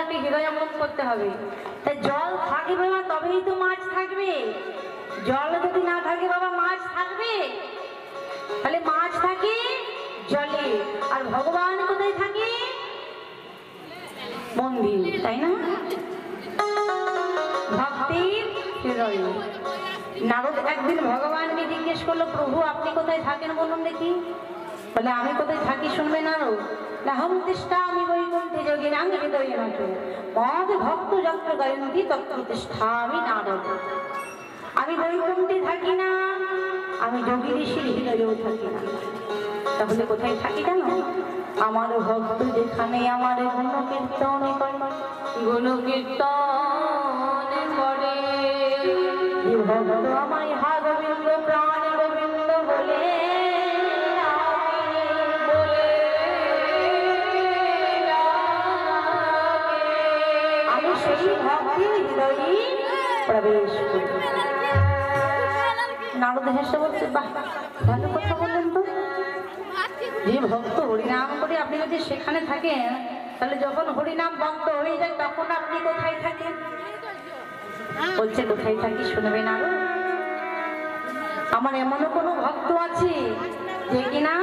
ভগবানকে হৃদয় অঙ্গন করতে হবে। তাই জল থাকবে না তবেই তো মাছ থাকবে। জল যদি না থাকে বাবা মাছ থাকবে? তাহলে মাছ থাকে জলে, আর ভগবান কোথায় থাকে? মন্দির, তাই না? ভক্তির হৃদয়ে। নারদ একদিন ভগবানকে জিজ্ঞেস করলো, প্রভু আপনি কোথায় থাকেন বলুন দেখি। বলে আমি কোথায় থাকি শুনবে নারদ? নাহম তিষ্ঠামি বৈকুণ্ঠে যোগিনাং হৃদয়ে নাথ মদ ভক্ত যত্র গায়ন্তি তত্র তিষ্ঠামি নারদ। আমি বৈকুণ্ঠে থাকি না, আমি যোগী ঋষির হৃদয়েও থাকি না। তাহলে কোথায় থাকি জানো? আমার ভক্ত যেখানে আমার গুণকীর্তন করে, গুণকীর্তন করে, ভক্ত আমায় হা গোবিন্দ প্রাণ গোবিন্দ বলে আমি সেই ভক্তির হৃদয়ে প্রবেশ করি। নারদ হেসে বলছে, বাহ ভালো কথা বললেন তো। যে ভক্ত হরিনাম করে আপনি যদি সেখানে থাকেন, তাহলে যখন হরিনাম বন্ধ হয়ে যায় তখন আপনি কোথায় থাকেন? বলছে কোথায় থাকি শুনবেন আরো। আমার এমনও কোনো ভক্ত আছে যে কিনা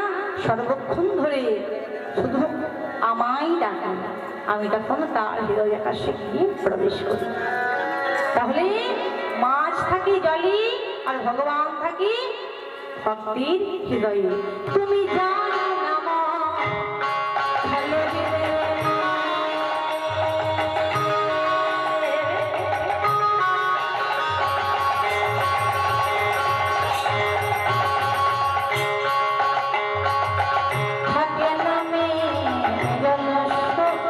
সর্বক্ষণ ধরে শুধু আমায় ডাকেন, আমি তখন তার হৃদয় আকাশে গিয়ে প্রবেশ করি। তাহলে মাছ থাকি জলে, আর ভগবান থাকি ভক্তির হৃদয়ে। তুমি জানো না মা ভালো দিলে থাকে না মেয়ে তুমি জানো না ভালো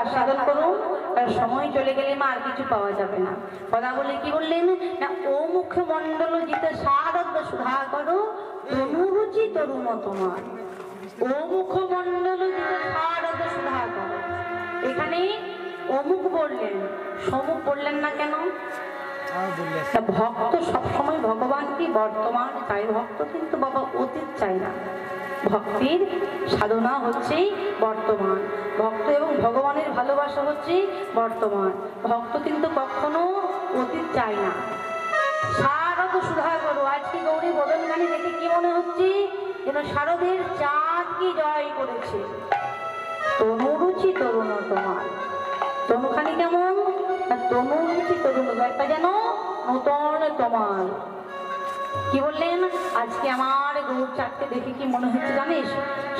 আস্বাদন করুন, কারণ সময় চলে গেলে মা আর কিছু পাওয়া যাবে না। কথা বলে কি বললেন না, ও মুখমণ্ডল জিতে সারদ সুধা করো তনুরুচি তরুণ তোমার। ও মুখমণ্ডল জিতে সারদ সুধা করো, এখানে অমুক বললেন, সমুখ বললেন না কেন? ভক্ত সবসময় ভগবানকে বর্তমান চাই, ভক্ত কিন্তু বাবা অতীত চাই না। ভক্তির সাধনা হচ্ছে বর্তমান, ভক্ত এবং ভগবানের ভালোবাসা হচ্ছে বর্তমান। ভক্ত কিন্তু কখনো অতীত চায় না। শারদ সুধা করো, আজকে গৌরী বদন গানে দেখে কি মনে হচ্ছে যেন শারদের চাঁদ কি জয় করেছে। তনুরুচি তরুণ তোমার, তনুখানি কেমন না, তনুরুচি তরুণ একটা যেন নূতন তোমার। কি বললেন, আজকে আমার গৌর চাঁদকে দেখে কি মনে হচ্ছে জানিস,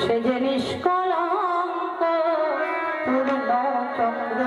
সে যে নিষ্কলঙ্ক পূর্ণ চন্দ্র,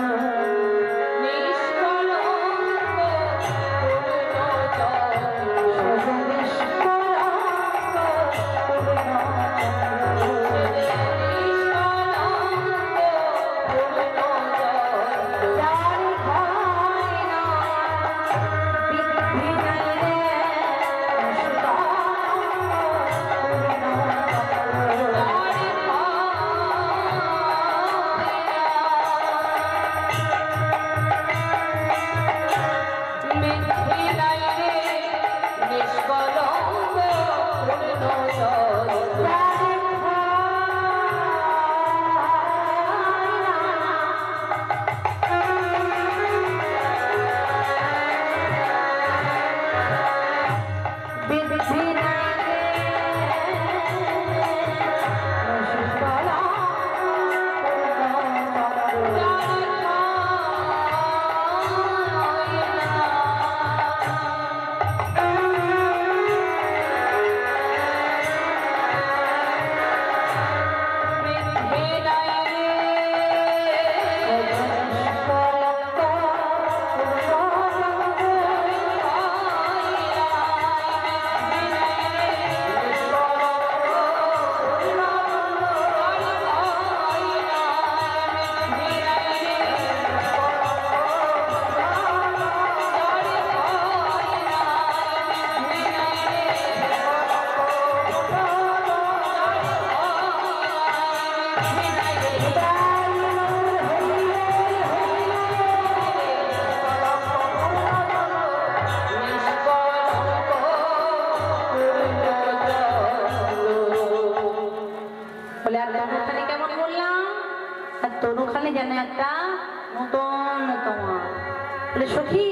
বলে সখী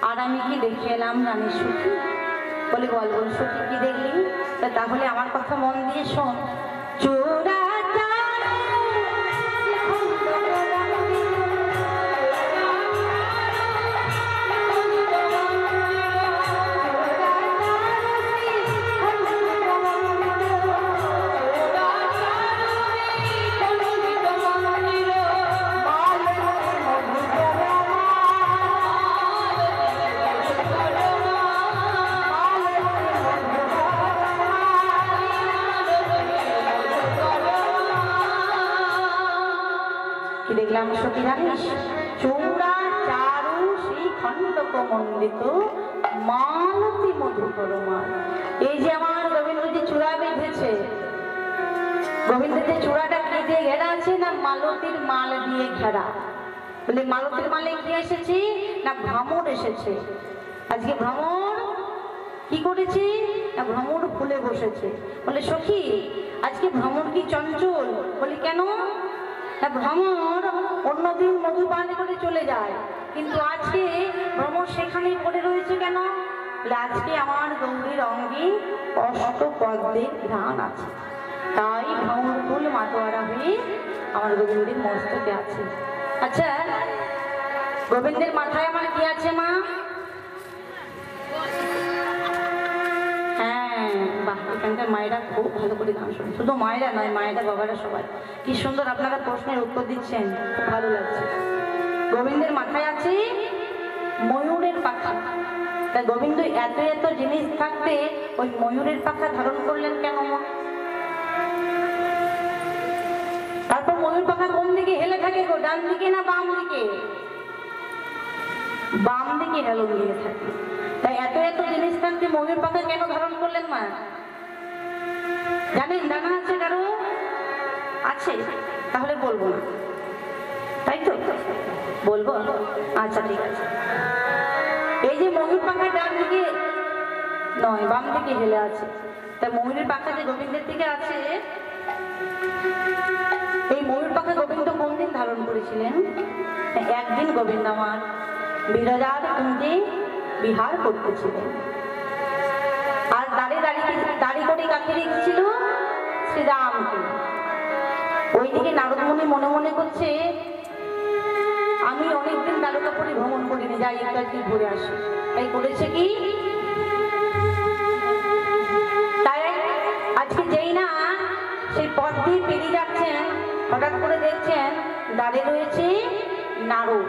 আর আমি কি দেখে এলাম জানিস সখী? বলে বল বল সখী কি দেখলি? তাহলে আমার কথা মন দিয়ে শোন। চোরা দেখলাম সখী জানিস? চূড়া চারু শ্রী খণ্ডক মণ্ডিত মালতী মধুকর মাল। এই যে আমার গোবিন্দ যে চূড়া বেঁধেছে, গোবিন্দের যে চূড়াটা কি দিয়ে ঘেরা আছে? না মালতীর মাল দিয়ে ঘেরা। বলে মালতীর মালে কি এসেছে? না ভ্রমর এসেছে। আজকে ভ্রমর কি করেছে? না ভ্রমর ফুলে বসেছে। বলে সখী আজকে ভ্রমর কি চঞ্চল? বলি কেন? ভ্রমর অন্যদিন মধু পান করে চলে যায়, কিন্তু আজকে ভ্রমর সেখানেই পড়ে রয়েছে কেন? আজকে আমার গৌরীর অঙ্গে অষ্টপদ্মের ঘ্রাণ আছে, তাই ভ্রমর ফুল মাতোয়ারা হয়ে আমার গোবিন্দের মস্তকে আছে। আচ্ছা গোবিন্দের মাথায় আমার কি আছে মা? এখানকার মায়েরা খুব ভালো করে গান শোনে, শুধু মায়েরা নয়, মায়েরা বাবারা সবাই কি সুন্দর আপনারা প্রশ্নের উত্তর দিচ্ছেন, খুব ভালো লাগছে। গোবিন্দের মাথায় আছে ময়ূরের পাখা। তা গোবিন্দ এত এত জিনিস থাকতে ওই ময়ূরের পাখা ধারণ করলেন কেন? তারপর ময়ূর পাখা কোন দিকে হেলে থাকে গো? ডান দিকে না বাম দিকে? বাম দিকে হেলন দিয়ে থাকে। তাই এত এত জিনিস থাকতে ময়ূর পাখা কেন ধারণ করলেন মা? জানেন? জানা আছে কারো? আছে? তাহলে বলবো না, তাই তো? বলবো? আচ্ছা ঠিক আছে। এই যে ময়ূর পাখা ডান দিকে নয় বাম দিকে হেলে আছে, তাই ময়ূরের পাখা যে গোবিন্দের দিকে আছে, এই ময়ূর পাখা গোবিন্দ কোন দিন ধারণ করেছিলেন? একদিন গোবিন্দ আমার বিরজার কুঞ্জে বিহার করতেছিলেন, আর দাঁড়ি করে কাকে রেখেছিল? শ্রীরামকে। ওইদিকে নারদ মুনি মনে মনে করছে আমি অনেকদিন দ্বারকাপুরী ভ্রমণ করিনি, যাই একটু ঘুরে আসি। তাই করেছে কি? তাই আজকে যেই না সেই পথ দিয়ে পেরিয়ে যাচ্ছেন, হঠাৎ করে দেখছেন দাঁড়িয়ে রয়েছে নারদ।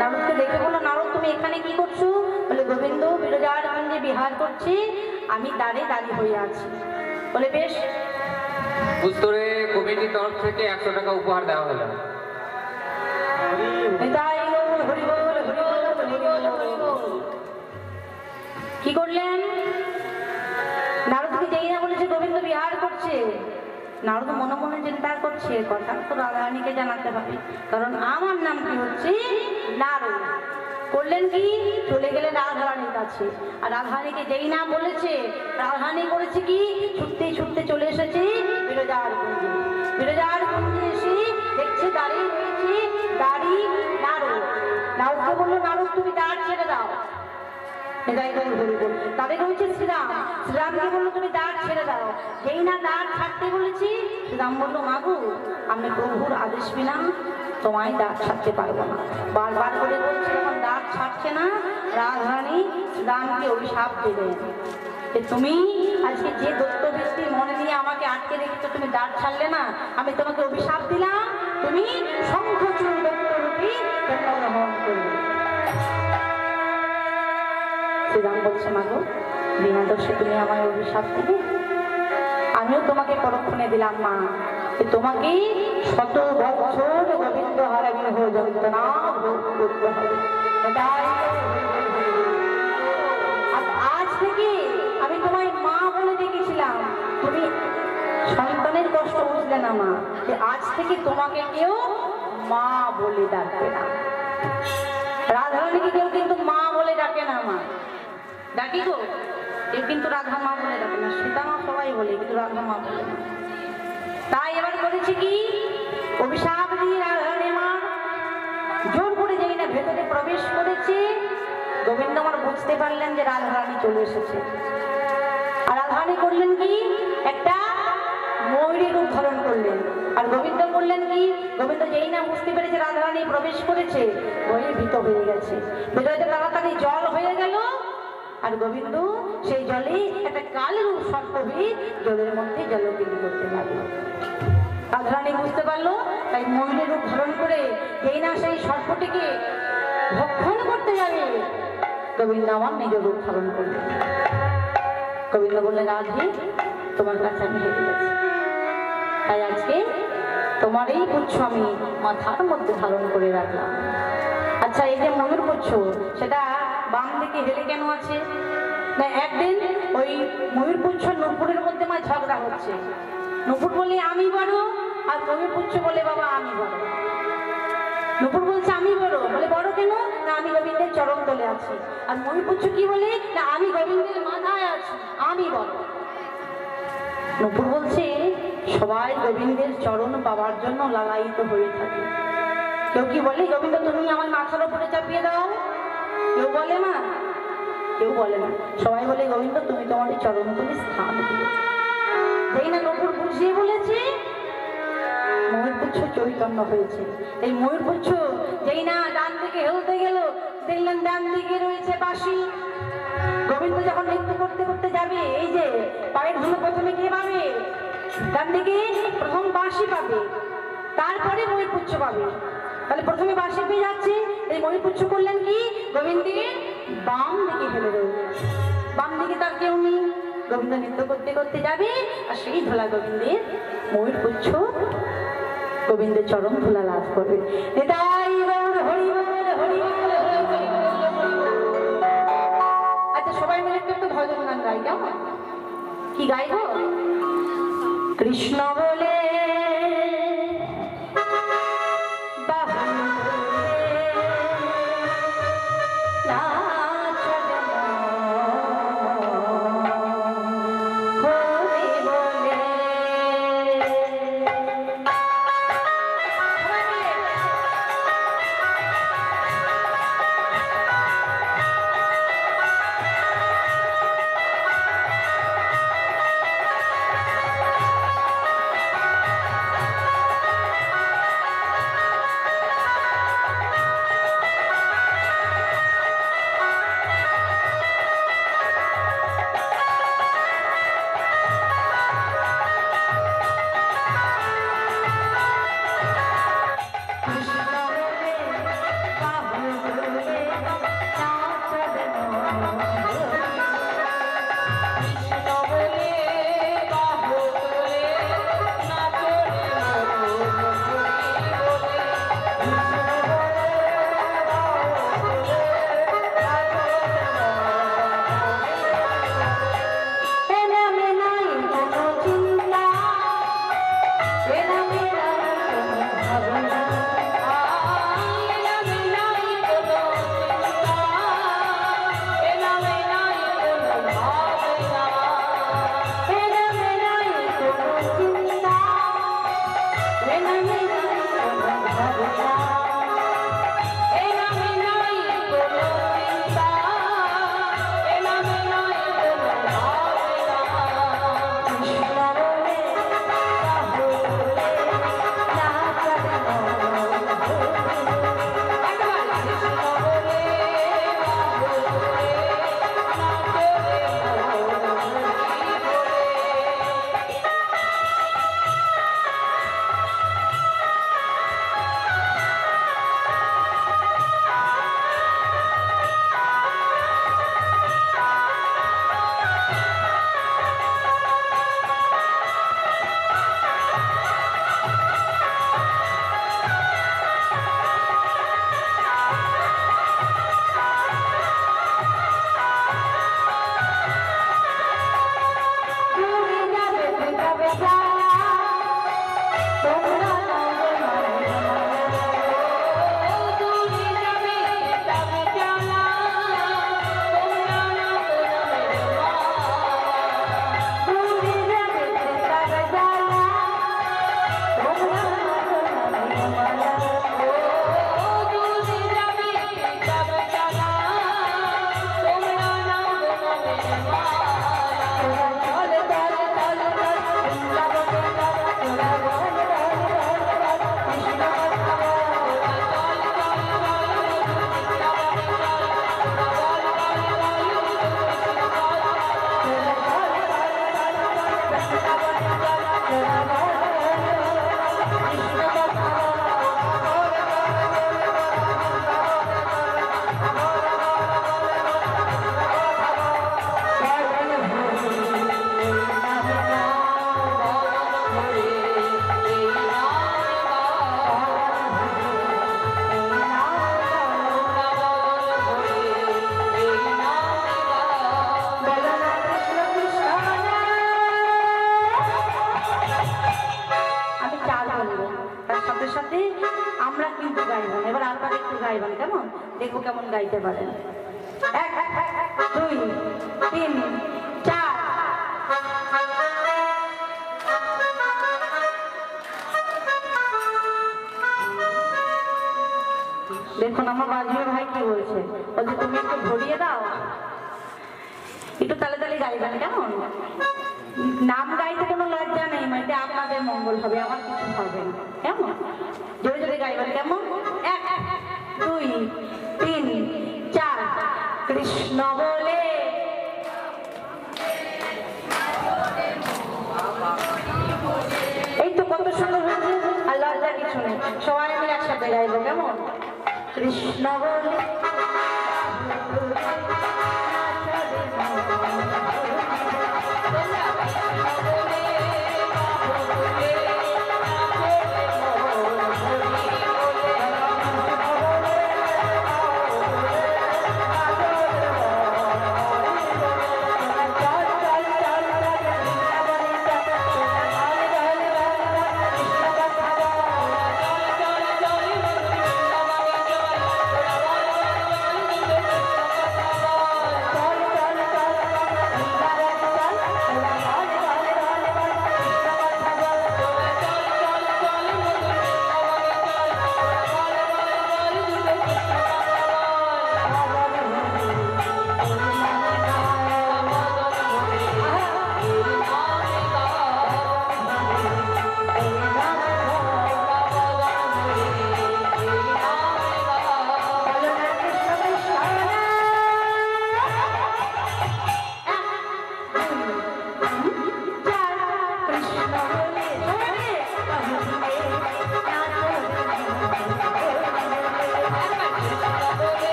নারদকে দেখে বললো, নারদ তুমি এখানে কি করছো? বলে গোবিন্দ বিরজার কুঞ্জে বিহার করছি, আমি দাঁড়িয়ে হয়ে আছি। বলে বেশ। উত্তরে কমিটির তরফ থেকে 100 টাকা উপহার দেওয়া হলো। কি করলেন? নারদকে যেই না বলেছে গোবিন্দ বিহার করছে, নারদ মনে মনে চিন্তা করছে কথা তো রাধারানীকে জানাতে হবে, কারণ আমার নাম কি হচ্ছে নারদ। করলেন কি? চলে গেলেন রাধারানীর কাছে, আর রাধারানীকে যেই না বলেছে, রাধারানী করেছে কি? ছুটতে ছুটতে চলে এসেছে বিরজার কুঞ্জে। বিরজার কুঞ্জে এসে দেখছে দাঁড়িয়ে রয়েছে নারদ। নারদকে বললো, নারদ তুমি দাঁড় ছেড়ে দাও। তাদের রয়েছে শ্রীরাম। শ্রীরামকে বললো তুমি দাঁড় ছেড়ে দাও। যেই না দাঁড় ছাড়তে বলেছি, শ্রীরাম বললো মাগো আমি প্রভুর আদেশ বিনা তোমায় দাঁড় ছাড়তে পারবো না। বারবার করে বলছে, যখন দাঁড় ছাড়ছে না, রাধারানী শ্রীরামকে অভিশাপ দিলেন যে তুমি আজকে যে দত্তবৃত্তি মনে নিয়ে আমাকে আটকে রেখেছো, তুমি দাঁড় ছাড়লে না, আমি তোমাকে অভিশাপ দিলাম, তুমি শঙ্খচূড় দত্তরূপী জন্মগ্রহণ করবে। শ্রীরাম বলছে মাগো বিনা দোষে তুমি আমায় অভিশাপ দিবে? আমিও তোমাকে পরক্ষণে দিলাম মা, তোমাকে 100 বছর গোবিন্দ হারাবি যন্ত্রণা ভোগ করতে হবে। আজ থেকে আমি তোমায় মা বলে ডেকেছিলাম, তুমি সন্তানের কষ্ট বুঝলে না মা, যে আজ থেকে তোমাকে কেউ মা বলে ডাকবে না। রাধারানীকে কেউ কিন্তু মা বলে ডাকে না। মা ডাকি গো, কেউ কিন্তু রাধা মা বলে ডাকে না। সীতা মা সবাই বলে, কিন্তু রাধা মা বলে না। তাই এবার করেছে কি? অভিশাপ দিয়ে রাধারানী মা জোর করে যাই না ভেতরে প্রবেশ বুঝতে পারলেন যে রাধারানী চলে এসেছে। আর রাধারানী করলেন কি, একটা ময়ূরীর রূপ ধারণ করলেন। আর গোবিন্দ করলেন কি, গোবিন্দ যেই না বুঝতে পেরেছে রাধারানী প্রবেশ করেছে, ওই ভীত হয়ে গেছে। ভেতরে তাড়াতাড়ি জল হয়ে গেল, আর গোবিন্দ সেই জলে একটা কালো রূপ সর্পবিদ জলের মধ্যে জলকেলি করতে লাগলো। রাধারানী বুঝতে পারলো, তাই ময়ূরের রূপ ধারণ করে যেই না সেই সর্পটিকে ভক্ষণ করতে যাবে, গোবিন্দ আমার নিজ রূপ ধারণ করলেন। গোবিন্দ বললেন, রাধে, তোমার কাছে আমি হেরে গেছি, তাই আজকে তোমার এই পুচ্ছ আমি মাথার মধ্যে ধারণ করে রাখলাম। আচ্ছা, এই যে ময়ূর পুচ্ছ, সেটা বাম দিকে হেলে কেন আছে? না, একদিন ওই ময়ূর পুচ্ছ নূপুরের মধ্যে আমার ঝগড়া হচ্ছে। নূপুর বলে আমি বড়, আর ময়ূর পুচ্ছ বলে বাবা আমি বড়। নূপুর বলছে আমি বড়, বলে বড় কেন? না, আমি গোবিন্দের চরণ তলে আছি। আর ময়ূর পুচ্ছ কি বলে? না, আমি গোবিন্দের মাথায় আছি, আমি বড়। নূপুর বলছে, সবাই গোবিন্দের চরণ পাওয়ার জন্য লালায়িত হয়ে থাকে। কেউ কি বলে, গোবিন্দ তুমি আমার মাথার উপরে চাপিয়ে দাও? কেউ বলে না, কেউ বলে না। সবাই বলে, গোবিন্দ তুমি তোমার এই চরণ তলে স্থান দিও। যেই না নূপুর বুঝিয়ে বলেছে, ময়ূরপুচ্ছ চৈতন্য হয়েছে। এই ময়ূরপুচ্ছ যেই না ডান দিকে হেলতে গেল, দেখলেন ডান দিকে রয়েছে বাঁশি। গোবিন্দ যখন নৃত্য করতে করতে যাবে, এই যে পায়ের ধুলো প্রথমে কে পাবে? ডান দিকে প্রথম বাঁশি পাবে, তারপরে ময়ূরপুচ্ছ পাবে। তাহলে প্রথমে বাঁশি পেয়ে যাচ্ছে। এই ময়ূরপুচ্ছ করলেন কি, গোবিন্দের বাম দিকে ফেলে দেবে। বাম দিকে তার কেউ নেই। গোবিন্দ নৃত্য করতে করতে যাবে, আর সেই ধোলা গোবিন্দের ময়ূরপুচ্ছ গোবিন্দের চরণ ধুলা লাভ করবে। এটাই আচ্ছা, সবাই মিলে একটু ভজন গান গাই, কেমন? কি গাইব? কৃষ্ণ বলে দেখবো কেমন গাইতে পারেন। 1 2 3 4। দেখুন আমার বাজবে ভাই কি বলছে, বলছে তুমি একটু ঘুরিয়ে দাও, একটু তালে তালে গাইবেন কেমন? নাম গাইতে কোনো লজ্জা নেই, মানে আপনাদের মঙ্গল হবে, আমার কিছু হবে না কেমন? জোরে জোরে গাইবেন কেমন? 1 2 3 4। কৃষ্ণ বলে এই তো কত সুন্দর হয়েছে, আর লজ্জা কিছু নেই, সবাই মিলে একসাথে গাইবো কেমন? কৃষ্ণ বলে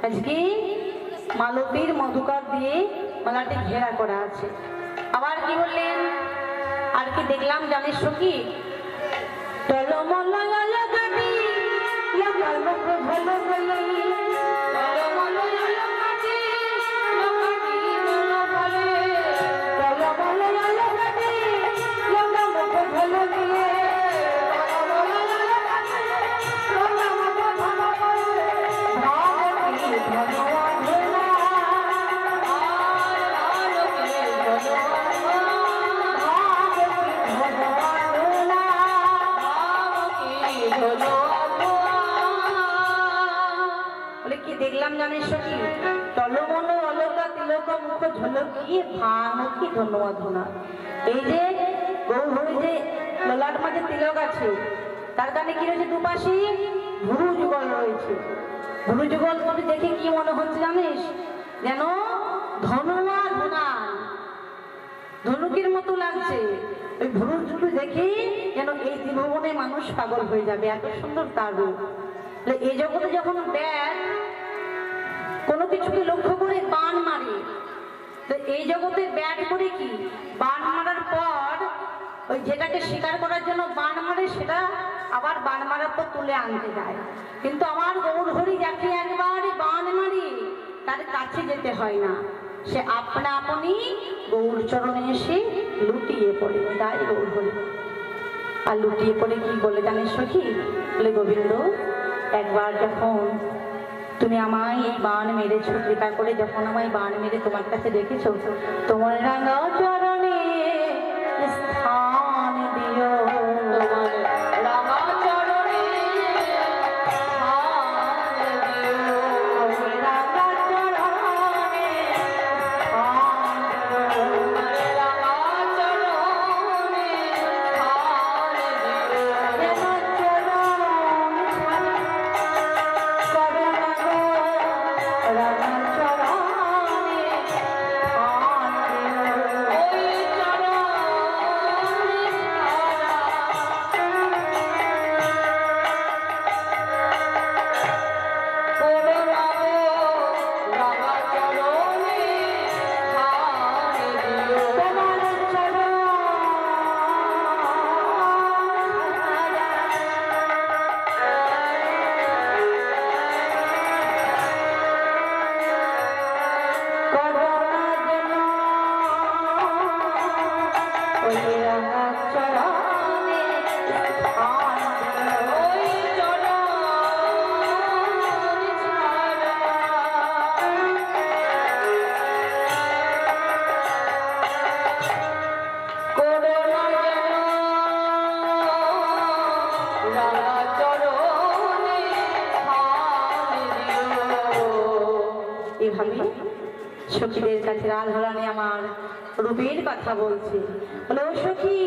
আজকে মালতীর মধুকর দিয়ে মালাটি ঘেরা করা আছে। আবার কি বললেন, আর কি দেখলাম জানিস কি? দেখলাম জানিস কি? টলমল অলকা তিলক মুখ ঝলকিয়ে ভানকি ধন্যবাদ। এই যে গৌর যে ললাট মাঝে তিলক আছে, তার কানে কি রয়েছে? দুপাশে ভুরু যুগল রয়েছে। ভুরু যুগল তুমি দেখে কি মনে হচ্ছে জানিস? যেন ধনুয়া ধুনান, ধনুকের মতো লাগছে। ওই ভুরু যুগল দেখে যেন এই ত্রিভুবনে মানুষ পাগল হয়ে যাবে, এত সুন্দর তার রূপ। এই জগতে যখন ব্যাট কোনো কিছুকে লক্ষ্য করে বান মারে, তো এই জগতে ব্যাট করে কি বান মারার পর ওই যেটাকে শিকার করার জন্য বান মারে, সেটা আবার বান মারার পর তুলে আনতে যায়। কিন্তু আমার গৌর হরি যাকে একবার বান মারি তার কাছে যেতে হয় না, সে আপনা আপনি গৌর চরণে এসে লুটিয়ে পড়ে, তাই গৌর হরি। আর লুটিয়ে পড়ে কি বলে জানিস সখী? বলে, গোবিন্দ একবার যখন তুমি আমায় এই বান মেরেছো, কৃপা করে যখন আমায় বান মেরে তোমার কাছে রেখেছো, তোমার রাঙা চরণে স্থান দিও, তোমার রাঙা চরণে স্থান দিও, রাঙা চরণে স্থান দিও, রাঙা চরণে স্থান দিও, রাঙা চরণে রাঙা চরণে স্থান দিও। এভাবে সখীদের কাছে রাধারানী আমার রূপের কথা বলছে। বলো সখী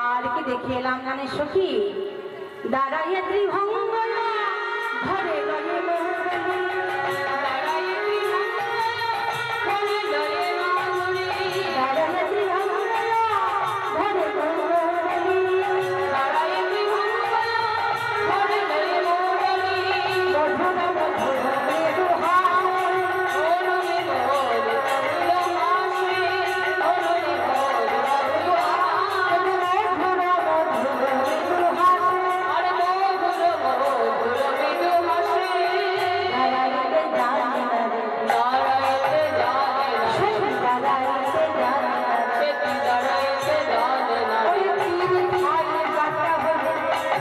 আর কি দেখে এলাম জানিস সখী, দাঁড়াইয়া ত্রিভঙ্গ ঘরে লয়ে মঙ্গলে, দাঁড়াইয়া ত্রিভঙ্গ ঘরে লয়ে মঙ্গলে, দাঁড়াইয়া ত্রিভঙ্গ ঘরে মঙ্গলে, দাঁড়াইয়া ত্রিভঙ্গ ঘরে লয়ে মঙ্গলে, মধুর মধুর মৃদুহা ওরে মোরে মধুর হাসে, ওরে মোরে মধুর হাসে, মধুর মধুর মৃদু হাসে, আরে মধুর মধুর মৃদু হাসে, দাঁড়াইতে জানে না রে, দাঁড়াইতে জানে না, সে দাঁড়াইতে জানে না, সে দাঁড়াইতে জানে না, ওই তিন ছায়ে বাঁকা হয়ে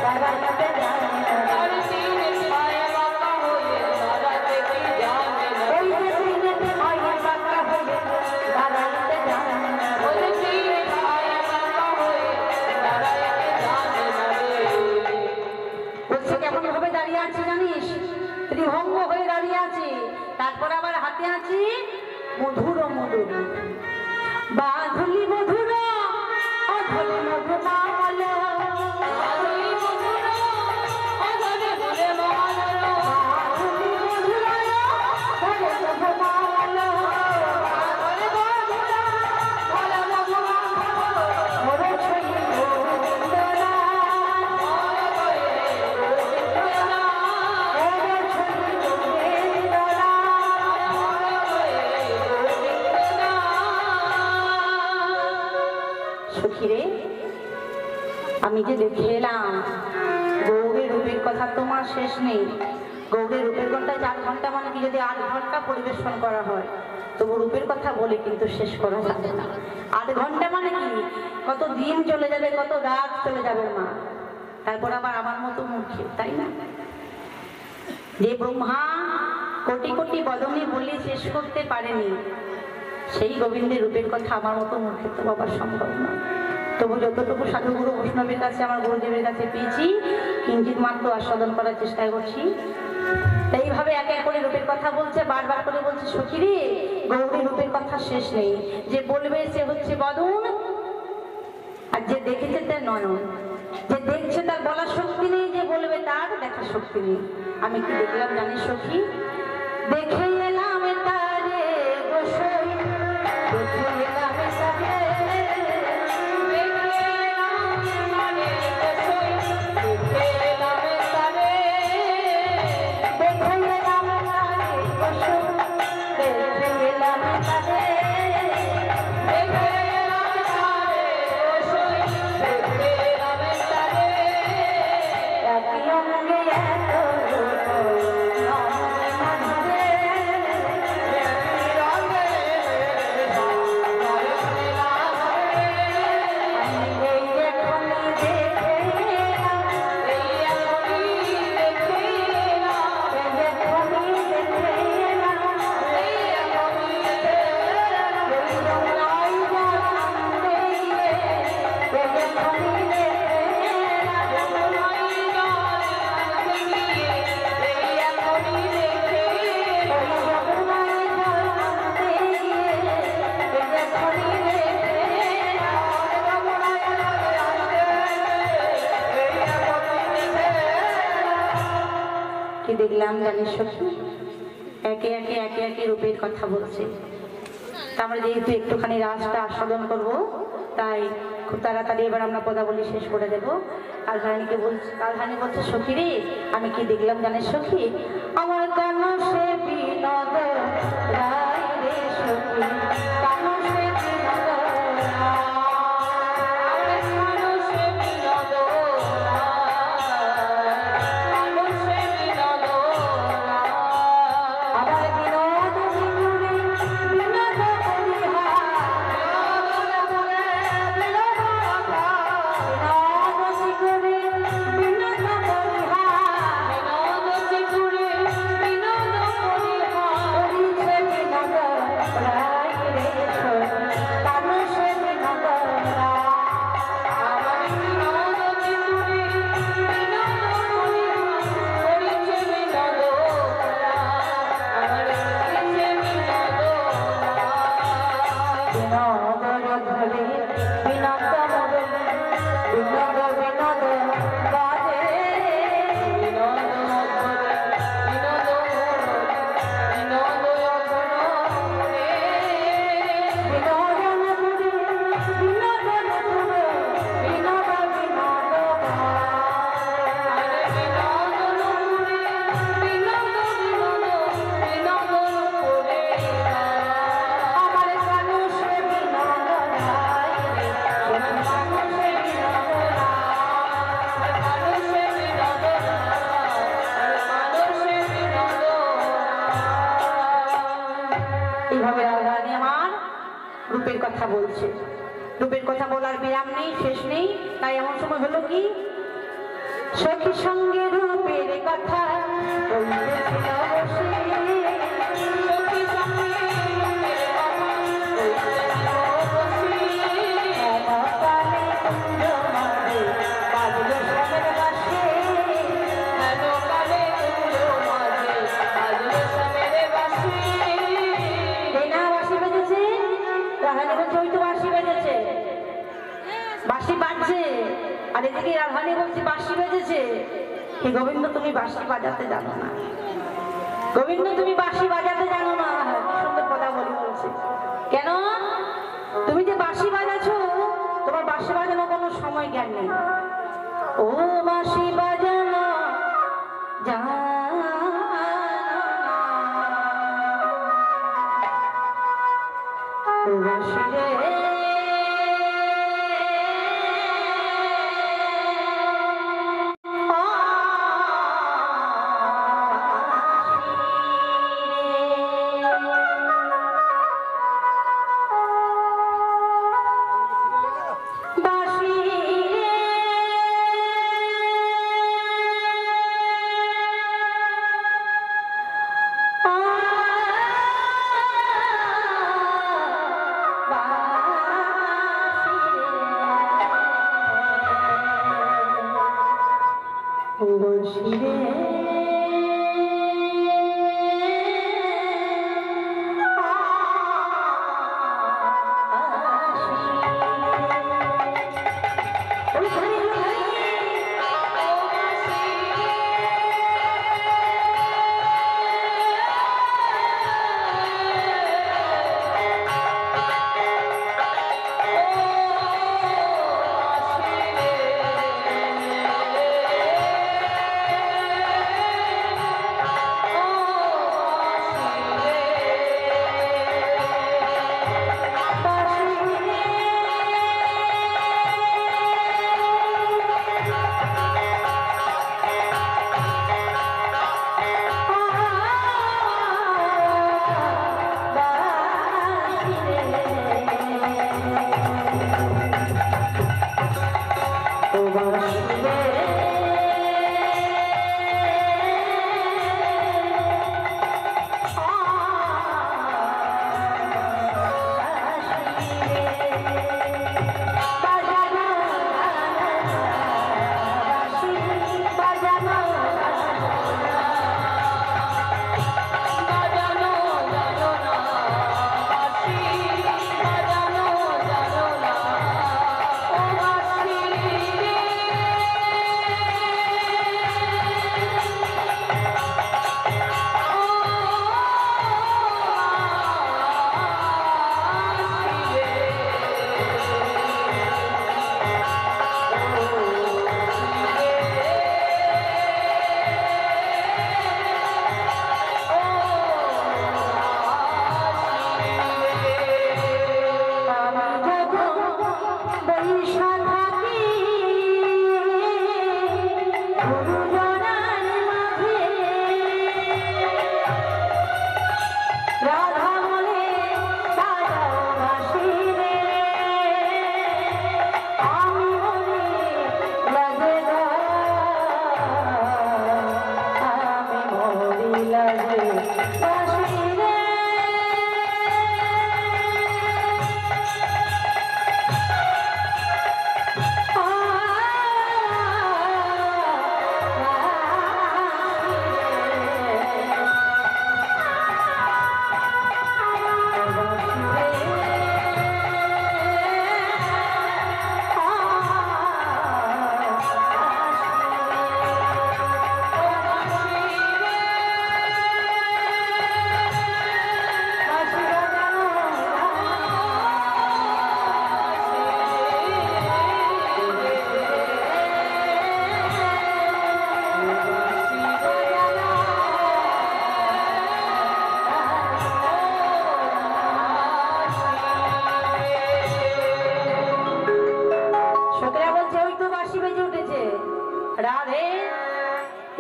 দাঁড়াইতে জানে না, আরে তিন ছায়ে বাঁকা হয়ে দাঁড়াইতে কি জানে না, ওই যে তিন ছায়ে বাঁকা হয়ে দাঁড়াইতে জানে না, ওই যে তিন ছায়ে বাঁকা হয়ে দাঁড়াইতে জানে না রে। বলছে কেমন ভাবে দাঁড়িয়ে আছে জানিস, ত্রিভঙ্গ হয়ে দাঁড়িয়ে আছে, তারপরে আবার হাতে আছে মধুর মধুর বাঁধলি মধুর অধরে মধুমাল, বাঁধলি মধুর অধরে মধুমাল, বাঁধলি মধুর অধরে মধুমাল, অধরে মধুর অধরে মধুমাল, ওরে ছই গোবিন্দনা, ওরে গোবিন্দনা, ওরে ছই গোবিন্দনা, সখীরে আমি যে দেখে এলাম গৌরের রূপের কথা তোমার শেষ নেই। গৌরের রূপের ঘন্টায় 4 ঘন্টা মানে কি, যদি 8 ঘন্টা পরিবেশন করা হয় তবু রূপের কথা বলে কিন্তু শেষ করা যাবে না। 8 ঘন্টা মানে কি, কত দিন চলে যাবে, কত রাত চলে যাবে মা, তারপর আবার আমার মতো মুখে, তাই না? যে ব্রহ্মা কোটি কোটি বদনে বলে শেষ করতে পারেনি, সেই গোবিন্দের রূপের কথা আমার মতো মুখে তো বাবা সম্ভব না। তবু যতটুকু সাধুগুরু বৈষ্ণবের কাছে আমার গুরুদেবের কাছে পেয়েছি কিঞ্চিত মাত্র আস্বাদন করার চেষ্টা করছি। তাই এইভাবে একে এক করে রূপের কথা বলছে, বারবার করে বলছে সখী রে গৌরী রূপের কথা শেষ নেই, যে বলবে সে হচ্ছে বদন, আর যে দেখেছে তার নয়ন, যে দেখছে তার বলার শক্তি নেই, যে বলবে তার দেখার শক্তি নেই। আমি কি দেখলাম জানিস সখী, দেখে এলাম তারে গোসাই, দেখে এলাম তারে, দেখে এলাম তারে গোসাই, দেখে এলাম তারে, দেখে এলাম তারে গোসাই, দেখে এলাম তারে, দেখে এলাম তারে গোসাই, দেখে এলাম তারে, একই অঙ্গে এত রূপ নমনে মধুরে, একই রঙে নয়নে রাধে, আমি এই এখনই দেখে এলাম, এই এখনই দেখে এলাম, এই এখনই দেখে এলাম, এই এখনই দেখে এলাম, এই রঙাই জানতে গিয়ে, এই এখনই দেখে এলাম, রঙাই জানতে গিয়ে, এই এখনই দেখে এলাম, এই রঙাই জানতে গিয়ে, এই এখনই দেখে এলাম, রঙাই জানতে গিয়ে, এই এখনই দেখে এলাম। কি দেখলাম জানিস সখী, একে একে একে একে রূপের কথা বলছে। তা আমরা যেহেতু একটুখানি রাসটা আস্বাদন করব, তাই খুব তাড়াতাড়ি এবার আমরা পদাবলী শেষ করে দেবো। কালহানি বলছে সখী রে আমি কি দেখলাম জানিস সখী, আমার কেন সে বিনোদ রায় রে সখী, কেন সে বিনোদ রায়, কেন সে বিনোদ রায়, কেন সে বিনোদ রায়, আমার বিনোদ বিনুরে বিনোদ করিহা, বিনোদ করে বিনোদ রাখা, বিনোদ শিখরে বিনোদ করিহা, বিনোদ শিখরে বিনোদ করিহা, করিছে বিনোদ রায় রে কথা বলার বিরাম নেই, শেষ নেই। তাই এমন সময় হলো কি, সখী সঙ্গে রূপের কথা বলতেছিল বসে, সখী সঙ্গে রূপের কথা বলতেছিল বসে, হেনকালে কুঞ্জ মাঝে বাজলো শ্যামের বাঁশি, হেনকালে কুঞ্জ মাঝে বাজলো শ্যামের বাঁশি। এই না বাঁশি বেজেছে, রাধারানী বলছে ওই তো বাঁশি বেজেছে, বাঁশি বাজছে। আর এদিকে রাধারানী বলছে বাঁশি বেজেছে। হে গোবিন্দ, তুমি বাঁশি বাজাতে জানো না, গোবিন্দ তুমি বাঁশি বাজাতে জানো না। সুন্দর কথা বলি বলছে, কেন? তুমি যে বাঁশি বাজাছো, তোমার বাঁশি বাজানো কোনো সময় জ্ঞান নেই। ও বাঁশি বাজানো জানো না, ও বাঁশি রে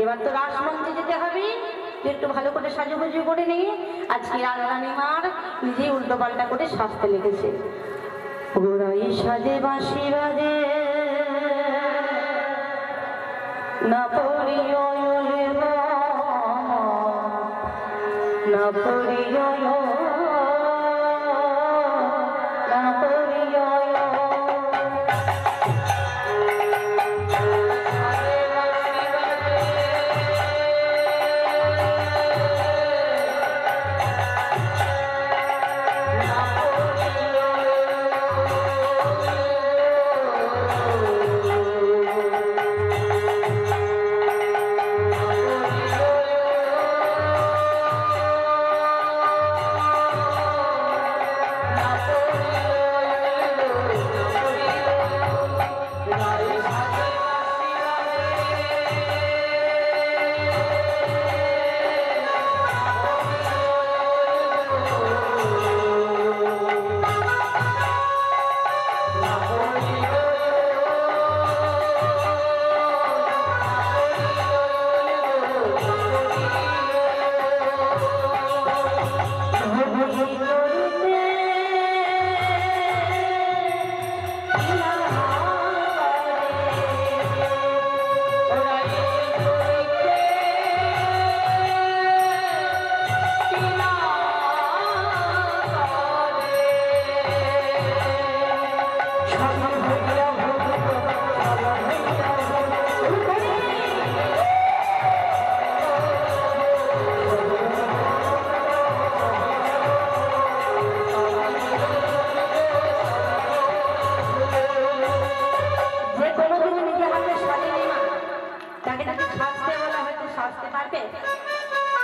এবার তো রাসমঞ্চে যেতে হবে, একটু ভালো করে সাজুগুজু করে নিয়ে আজকে রাধারানী মার নিজেই উল্টো পাল্টা করে সাজতে লেগেছে। গোড়াই সাজে বাঁশি বাজে না পড়িও না পড়িও না পড়িও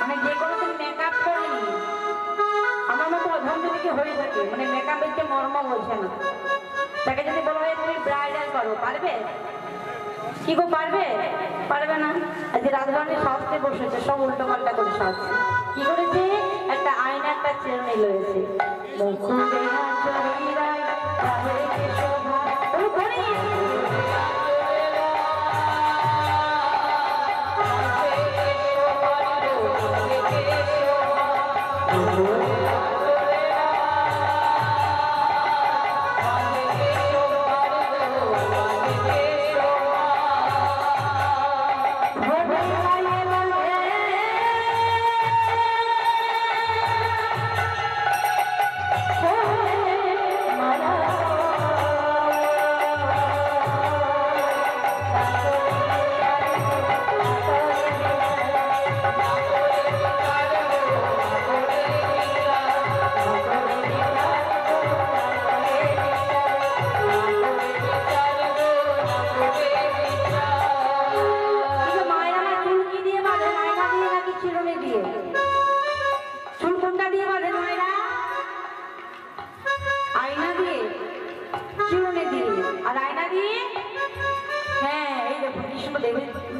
মানে যে কোনো দিন মেকআপ করিনি আমার মতো অধমকে হয়ে থাকে, মানে মেকআপের যে মর্ম বোঝে না। তাকে যদি বলা হয় তুমি ব্রাইডাল করো, পারবে? কি গো পারবে? পারবে না। আজ রাজরানী সাজতে বসেছে, সব উল্টো পাল্টা করে সাজছে। কি করেছে? একটা আয়না একটা চিরুনি লয়েছে।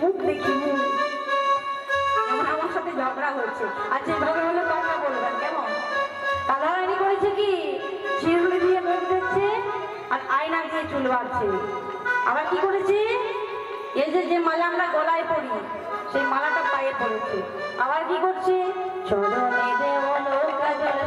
মুখ দেখি এমন আমার সাথে ঝগড়া হচ্ছে। আচ্ছা ঝগড়া হলে তোমরা বলবেন কেমন? রাধারানী করেছে কি চিরুনি দিয়ে মুখ দেখছে আর আয়না দিয়ে চুল বাঁধছে। আবার কি করেছে? এই যে মালা আমরা গলায় পরি সেই মালাটা পায়ে পড়েছে। আবার কি করছে? চরণে দেওয়ালো কাজল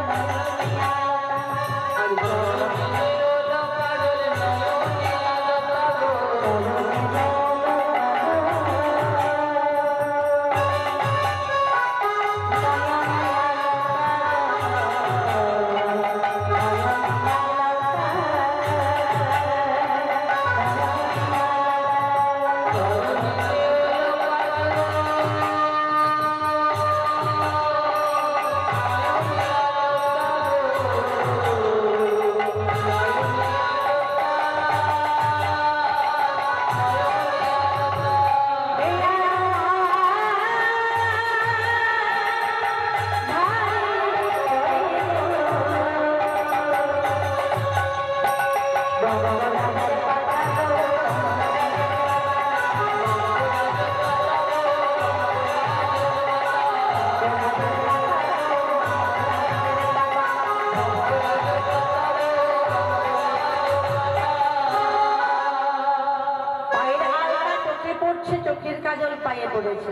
চোখের কাজল পায়ে পড়েছে।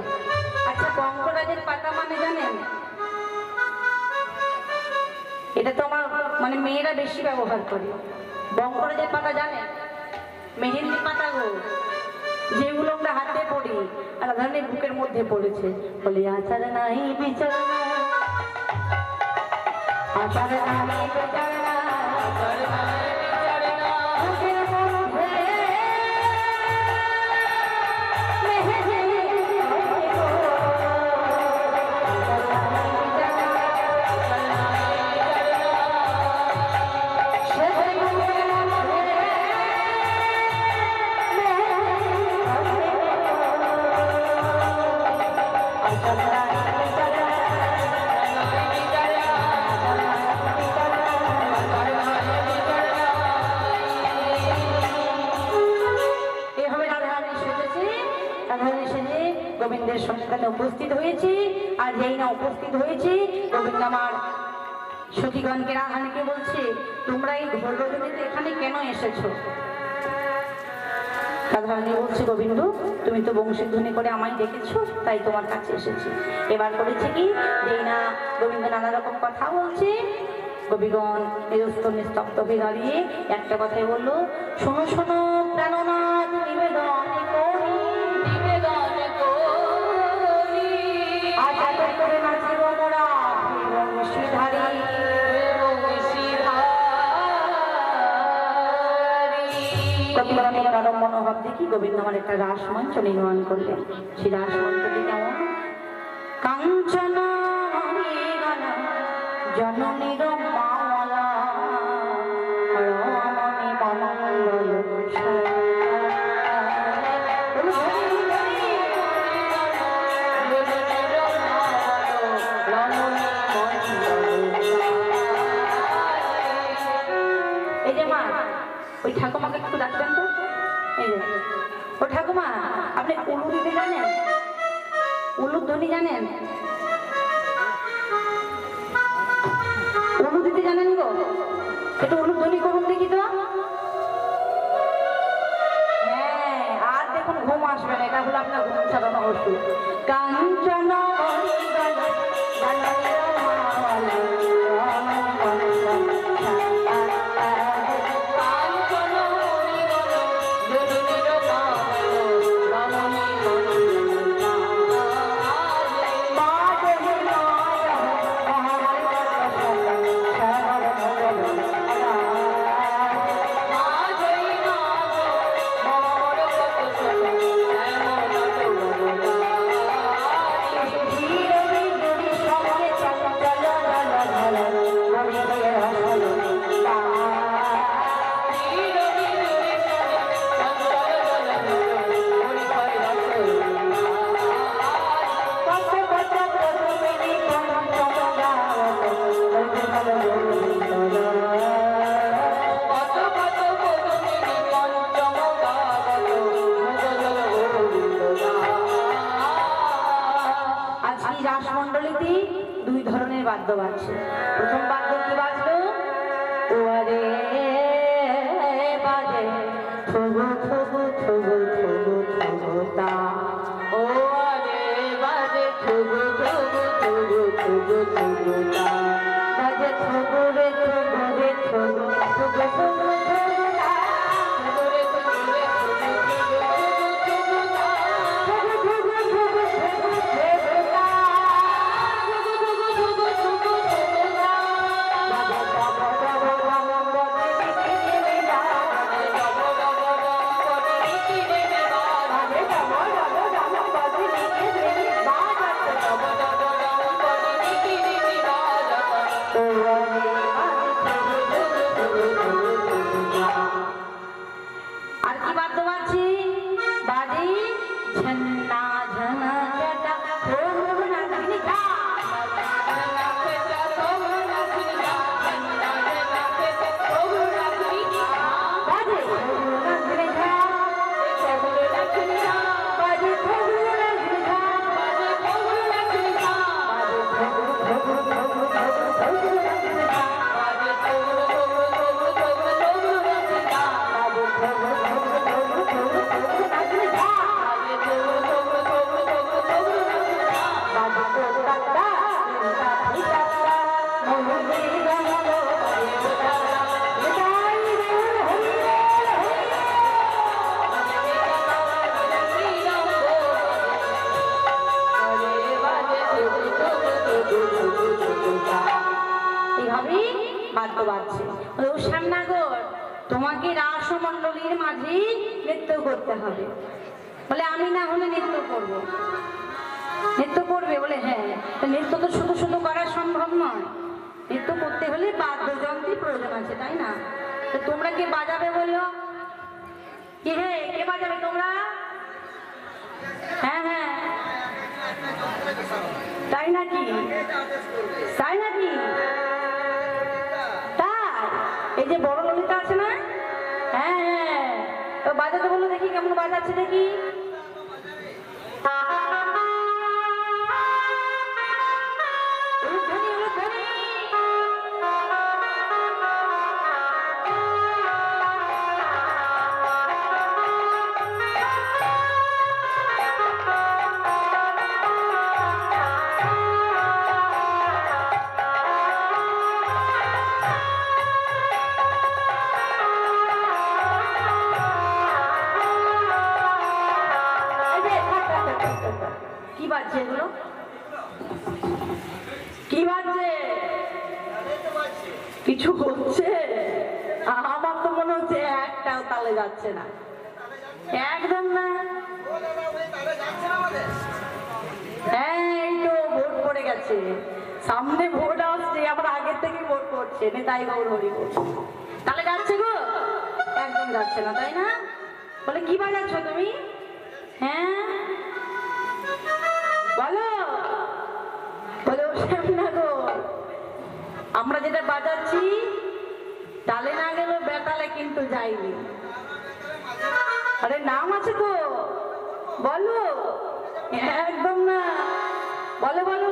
আচ্ছা বঙ্গরাজের পাতা মানে জানেন? এটা তো আমার মানে মেয়েরা বেশি ব্যবহার করে। বঙ্করাজের পাতা জানে, মেহেন্দি পাতা গো, যেগুলো আমরা হাতে পড়ি, আর ধরনের বুকের মধ্যে পড়েছে। বলে আচার নাই বিচার নাই, আচার নাই বিচার নাই, আচার নাই বিচার নাই, বুকের মধ্যে গোবিন্দের সন্ধানে উপস্থিত হয়েছি। আর যেই না উপস্থিত হয়েছি, গোবিন্দ আমার সতীগণকে রাধানীকে বলছে, তোমরা এই ঘোর রজনীতে এখানে কেন এসেছো? রাধারানী বলছে, গোবিন্দ তুমি তো বংশীধ্বনি করে আমায় দেখেছো, তাই তোমার কাছে এসেছি। এবার করেছে কি, যেই না গোবিন্দ নানা রকম কথা বলছে, কবিগণ নিরস্ত নিস্তব্ধ হয়ে দাঁড়িয়ে একটা কথাই বললো, শোনো শোনো প্রাণনাথ নিবেদন করি, নিবেদন করি, আজ করে নাচিব মোরা বংশীধারী, কবিগণের নরম মনোভাব দেখি গোবিন্দ আমার একটা রাসমঞ্চ নির্মাণ করলেন। সেই রাসমঞ্চটি কেমন? কাঞ্চন জননীর মালা রমণী মঙ্গল এই যে মা, ওই ঠাকুমাকে একটু ডাকবেন তো। এই যে ও ঠাকুমা, আপনি উলু দিতে জানেন? উলুর ধ্বনি জানেন? উলু দিতে জানেন গো? একটু উলুর ধ্বনি করুন দেখি তো। হ্যাঁ, আর দেখুন ঘুম আসবে না, এটা হলো আপনার ঘুম ছাড়ানো ওষুধ। কাঞ্চন দুই ধরনের বাদ্য বাজছে। প্রথম বাদ্য কি বাজলো? ওয়ারে বাজে থগু থগু থগু থগু থগু তা, ওয়ারে বাজে থগু থগু থগু থগু থগু তা, বাজে থগু রে থগু রে থগু থগু থগু থগু তা, থগু রে থগু রে থগু থগু থগু তা, থগু থগু থগু থগু থগু তা, আর কি বাদ্য বাজছে? বাজে ঝন্না ঝনা জটা ওম নাগিনী ঝা, বাজে ওম নাগিনী ঝা, ওম নাগিনী ঝা, বাজে ওম নাগিনী ঝা, বাজে ওম নাগিনী ঝা, বাজে ওম নাগিনী ঝা, বাজে ওম নাগিনী ঝা, বাজে বাজছে। বলে ও শ্যামনগর, তোমাকে রাসমণ্ডলীর মাঝে নৃত্য করতে হবে। বলে আমি না হলে নৃত্য করব। নৃত্য করবে? বলে হ্যাঁ। নৃত্য তো শুধু শুধু করা সম্ভব নয়, নৃত্য করতে হলে বাদ্যযন্ত্রের প্রয়োজন আছে, তাই না? তো তোমরা কে বাজাবে বলো? কি হে, কে বাজাবে তোমরা? হ্যাঁ হ্যাঁ, তাই নাকি? তাই নাকি? তাই এই যে বড় ললিতা আছে না, হ্যাঁ হ্যাঁ, তো বাজাতে বলো দেখি, কেমন বাজাচ্ছে দেখি। কি বাজছে এগুলো? কি বাজছে? কিছু হচ্ছে? আমার তো মনে হচ্ছে একটাও তালে যাচ্ছে না, একদম না। হ্যাঁ, এই তো ভোট পড়ে গেছে, সামনে ভোট আসছে, আবার আগের থেকে ভোট পড়ছে, নেতাই গৌর হরি বল। তাহলে যাচ্ছে গো? একদম যাচ্ছে না, তাই না? বলে কি বাজাচ্ছ তুমি? হ্যাঁ বলো। বলে শ্যামনগর, আমরা যেটা বাজাচ্ছি তালে না গেলেও বেতালে কিন্তু যাইনি। আরে নাম আছে গো, বলো। একদম না, বলো বলো।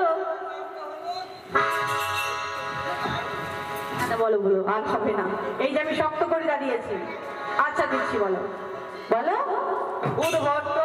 আচ্ছা বলো বলো, আর হবে না, এই যে আমি শক্ত করে দাঁড়িয়েছি। আচ্ছা দিচ্ছি, বলো বলো। উদ্ভট্ট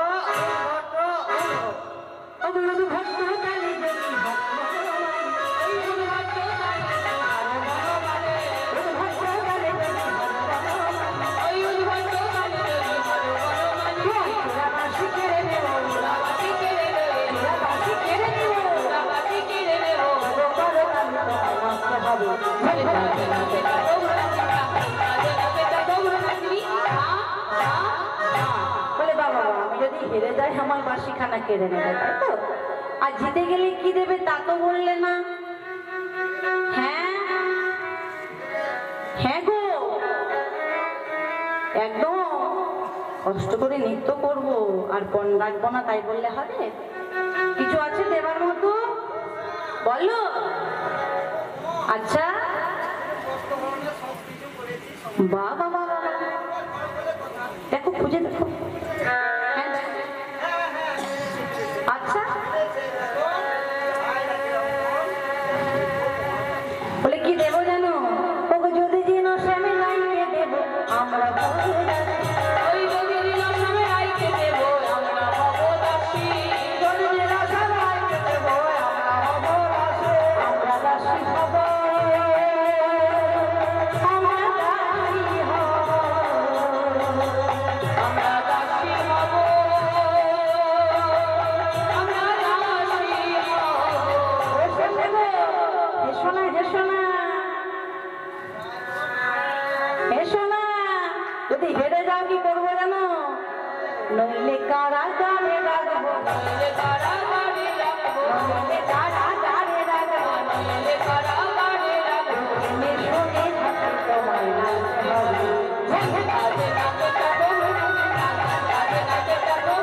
বলে বাবা, আমি যদি হেরে যাই আমার বাসিখানা কেড়ে নেবে, তাই তো? আর জিতে গেলে কি দেবে তা তো বললে না। হ্যাঁ হ্যাঁ গো, একদম কষ্ট করে নৃত্য করব আর পণ রাখবো না, তাই বললে হবে? কিছু আছে দেবার মতো? বলো। আচ্ছা, বাবা বাবা, দেখো খুঁজে দেখো। আচ্ছা, বলে কি দেবো জানো? ওকে যদি জিনো স্বামী লাইকে দেবো আমরা, ওই যদি জিনো স্বামী লাইকে দেবো আমরা হব দাসী, যদি জিনো স্বামী লাইকে দেবো আমরা হব দাসী, আমরা দাসী হব, আমরা দাসী হব, আমরা দাসী হব, আমরা দাসী হব। এসো না, এসো না, এসো না। যদি হেরে যাও কি করবো জানো? নইলে কারাগারে রাখবো, নইলে কারাগারে রাখবো, নইলে কারাগারে রাখবো, নইলে কারাগারে রাখবো, এসো নে থাকি তোমায় নাচতে হবে, ঝাঁকে কাজে নাচতে থাকো, কাজে নাচতে থাকো,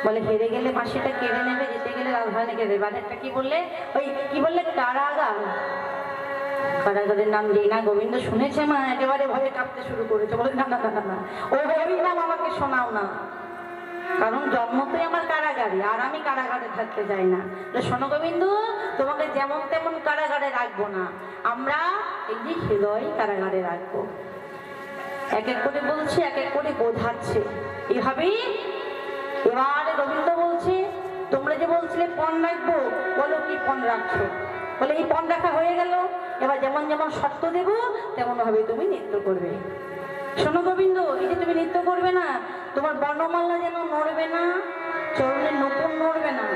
বলে হেরে গেলে মাসিটা কেড়ে নেবে, জিতে গেলে রাজধানী কেড়ে। বাজারটা কি বললে? ওই কি বললে? কারাগার। কারাগারের নাম যেই না গোবিন্দ শুনেছে মা, একেবারে ভয়ে কাঁপতে শুরু করেছে। বলে না না না না, ওই নাম আমাকে শোনাও না, কারণ জন্মতেই আমার কারাগারে, আর আমি কারাগারে থাকতে চাই না। শোনো গোবিন্দ, তোমাকে যেমন তেমন কারাগারে রাখবো না, আমরা এই যে হৃদয় কারাগারে রাখবো। এক এক করে বলছে, এক এক করে বোঝাচ্ছে, এভাবেই। এবারে গোবিন্দ বলছে, তোমরা যে বলছিলে পণ রাখবো, বলো কি পণ রাখছো? বলে এই পণ রাখা হয়ে গেল, এবার যেমন যেমন শর্ত দেবো তেমন ভাবে তুমি নৃত্য করবে। শোনো গোবিন্দ, এই যে তুমি নৃত্য করবে না, তোমার বর্ণমালা যেন নড়বে না, চরণের নতুন নড়বে না,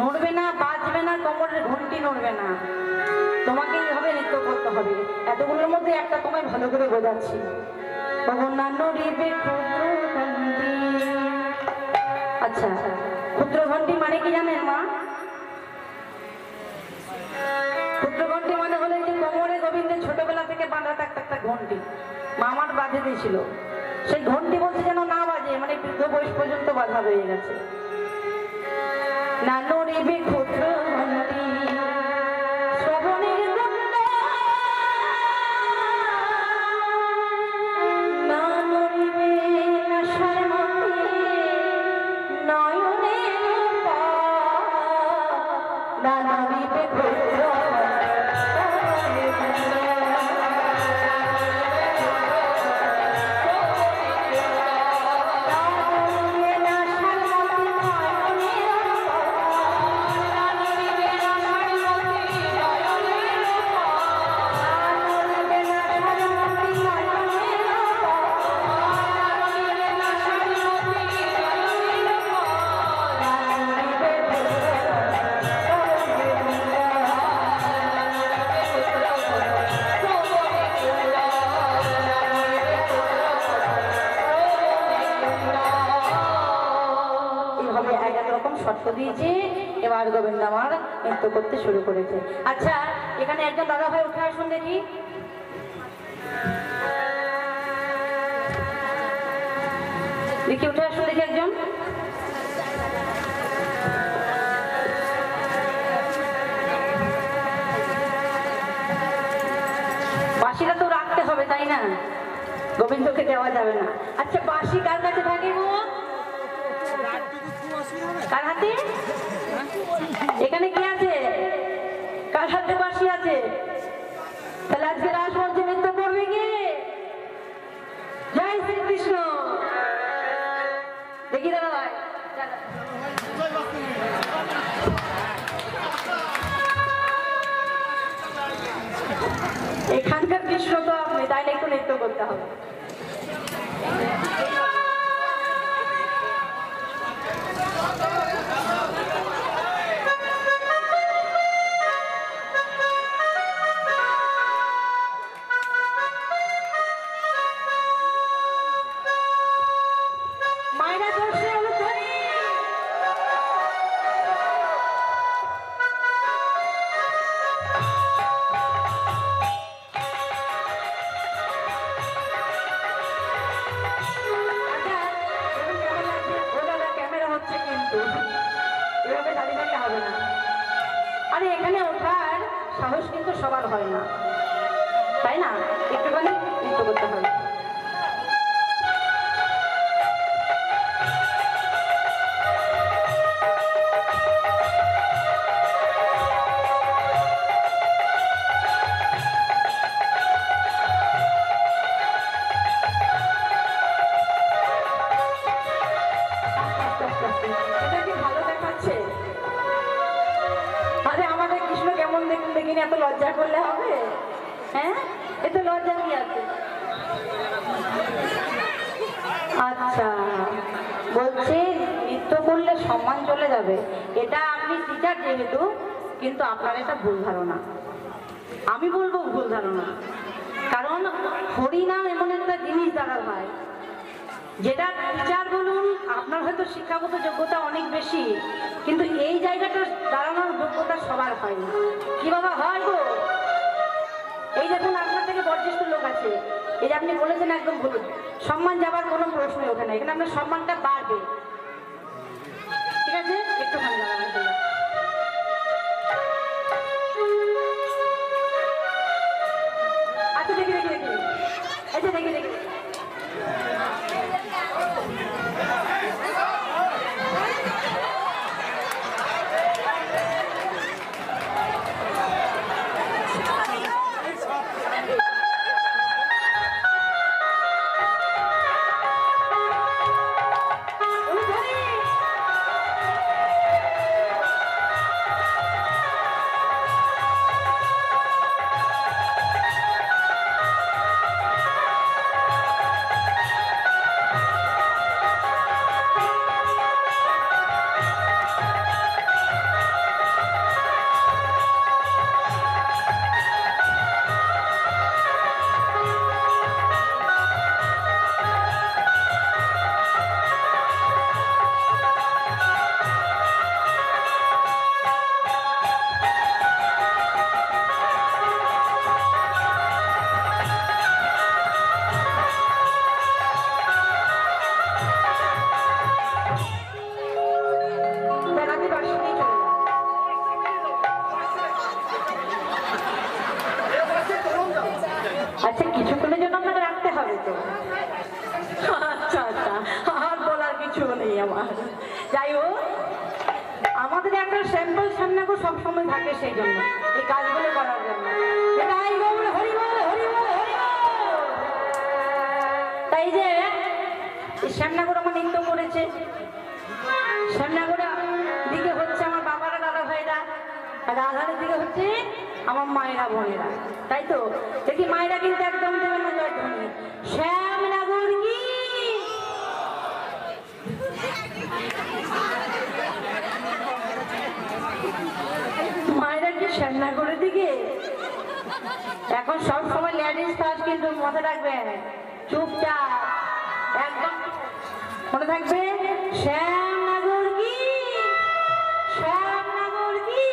নড়বে না, বাজবে না, কোমরের ঘন্টি নড়বে না, তোমাকে এইভাবে নৃত্য করতে হবে। এতগুলোর মধ্যে একটা তোমায় ভালো করে বোঝাচ্ছি। আচ্ছা, ক্ষুদ্র ঘন্টি মানে কি জানেন মা? ক্ষুদ্র ঘন্টি মানে হলো যে কোমরে গোবিন্দের ছোটবেলা থেকে বাঁধা থাকতে একটা ঘন্টি মা আমার বাঁধে দিয়েছিল। সেই ঘন্টি বলছে যেন না বাজে, মানে বৃদ্ধ বয়স পর্যন্ত বাধা হয়ে গেছে। না নড়িবে ক্ষুদ্র ঘন্টি শ্রবণের গন্ধ, না নড়িবে আশার মতি নয়নের পাত, না নড়িবে ক্ষুদ্র শর্ত দিয়েছি। এবার গোবিন্দ আমার নৃত্য করতে শুরু করেছে। আচ্ছা, এখানে একজন দাদা ভাই উঠে আসুন দেখি। দেখি উঠে আসুন দেখি একজন। বাঁশিটা তো রাখতে হবে তাই না, গোবিন্দকে দেওয়া যাবে না। আচ্ছা, বাঁশি কার কাছে থাকে গো? কার হাতে? এখানে কি আছে? কার হাতে বাঁশি আছে? তাহলে আজকে রাসমঞ্চে নৃত্য করবে কি? জয় শ্রীকৃষ্ণ। দেখি দাদা ভাই, এখানকার কৃষ্ণ তো আপনি, তাই না একটু নৃত্য করতে হবে। আরে এখানে ওঠার সাহস কিন্তু সবার হয় না, তাই না? একটুখানি নৃত্য করতে হবে। এটা কি ভালো দেখাচ্ছে? আরে আমাদের কৃষ্ণ কেমন দেখুন দেখিনি, এত লজ্জা করলে হবে? হ্যাঁ, এত লজ্জা কি আছে? আচ্ছা, বলছে নৃত্য করলে সম্মান চলে যাবে। এটা আপনি টিচার যেহেতু, কিন্তু আপনার এটা ভুল ধারণা। আমি বলবো ভুল ধারণা, কারণ হরিনাম এমন একটা জিনিস দাদা ভাই, যেটা টিচার বলুন, আপনার হয়তো শিক্ষাগত যোগ্যতা অনেক বেশি, কিন্তু এই জায়গাটা দাঁড়ানোর যোগ্যতা সবার হয় না। কি বাবা হয় গো? এই দেখুন আপনার থেকে বয়োজ্যেষ্ঠ লোক আছে, এই যে আপনি বলেছেন একদম বলুন, সম্মান যাবার কোনো প্রশ্নই ওঠে না, এখানে আপনার সম্মানটা বাড়বে। ঠিক আছে, একটুখানি দাঁড়ানো। আচ্ছা, দেখি দেখি দেখি, এই যে দেখি দেখি, নেই আমার। যাই হোক, আমাদের একটা স্যাম্পল সামনাকো সবসময় থাকে, সেই জন্য এই কাজগুলো করার জন্য। তাই গৌর হরি বল, হরি বল, হরি বল। তাই যে এই শ্যামনগর আমার নৃত্য করেছে, শ্যামনগরের দিকে হচ্ছে আমার বাবারা, দাদা ভাইরা, আর রাধারের দিকে হচ্ছে আমার মায়েরা, বোনেরা। তাই তো দেখি মায়েরা কিন্তু একদম দেবেন না জয়ধ্বনি। শ্যামনগর কি মায়েরা কি শ্যামনগরের দিকে? এখন সব সময় লেডিস ফার্স্ট, কিন্তু মনে রাখবেন, চুপচাপ একদম মনে থাকবে। শ্যামনগর কি, শ্যামনগর কি,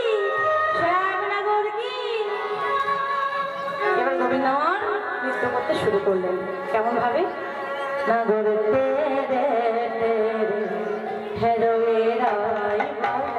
শ্যামনগর কি। এবার গোবিন্দ আমার নৃত্য করতে শুরু করলেন। কেমন ভাবে? নগর তেরে তেরে হেরোয়েরাই বালা।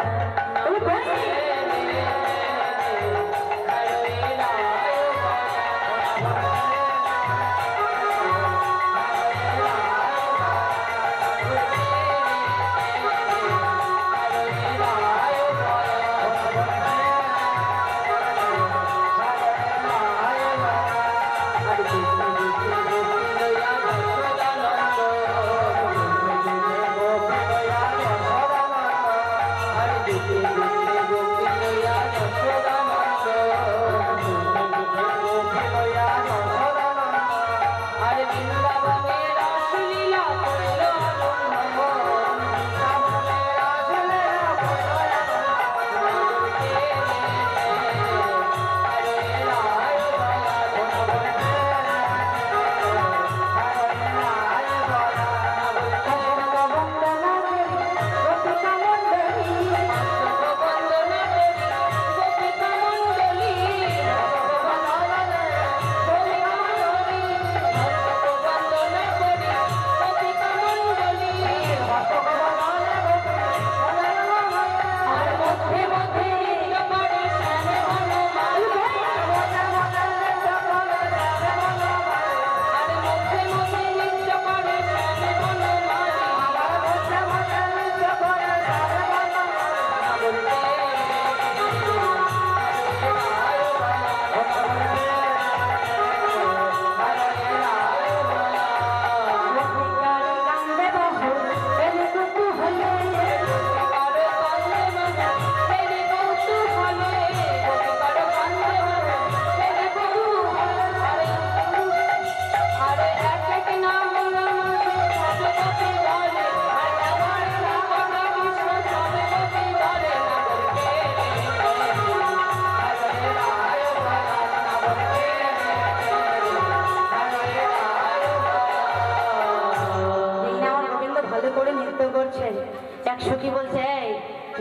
সখী বলছে, এই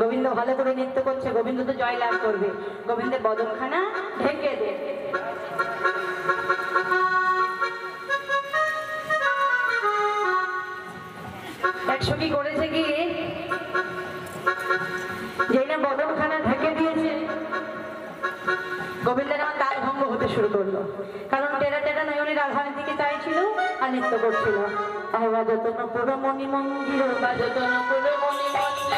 গোবিন্দ ভালো করে নৃত্য করছে, গোবিন্দ তো জয় লাভ করবে, গোবিন্দের বদনখানা ঢেকে দে। এক সখী করেছে কি, যেই না বদনখানা ঢেকে দিয়েছে, গোবিন্দের আমার কাল ভঙ্গ হতে শুরু করলো। কারণ টেরা টেরা নয়নী রাধার দিকে চাইছিল আর নৃত্য করছিল। বাজতন পুরমণি মন্দির, বাজতন পুরমণি মন্দির,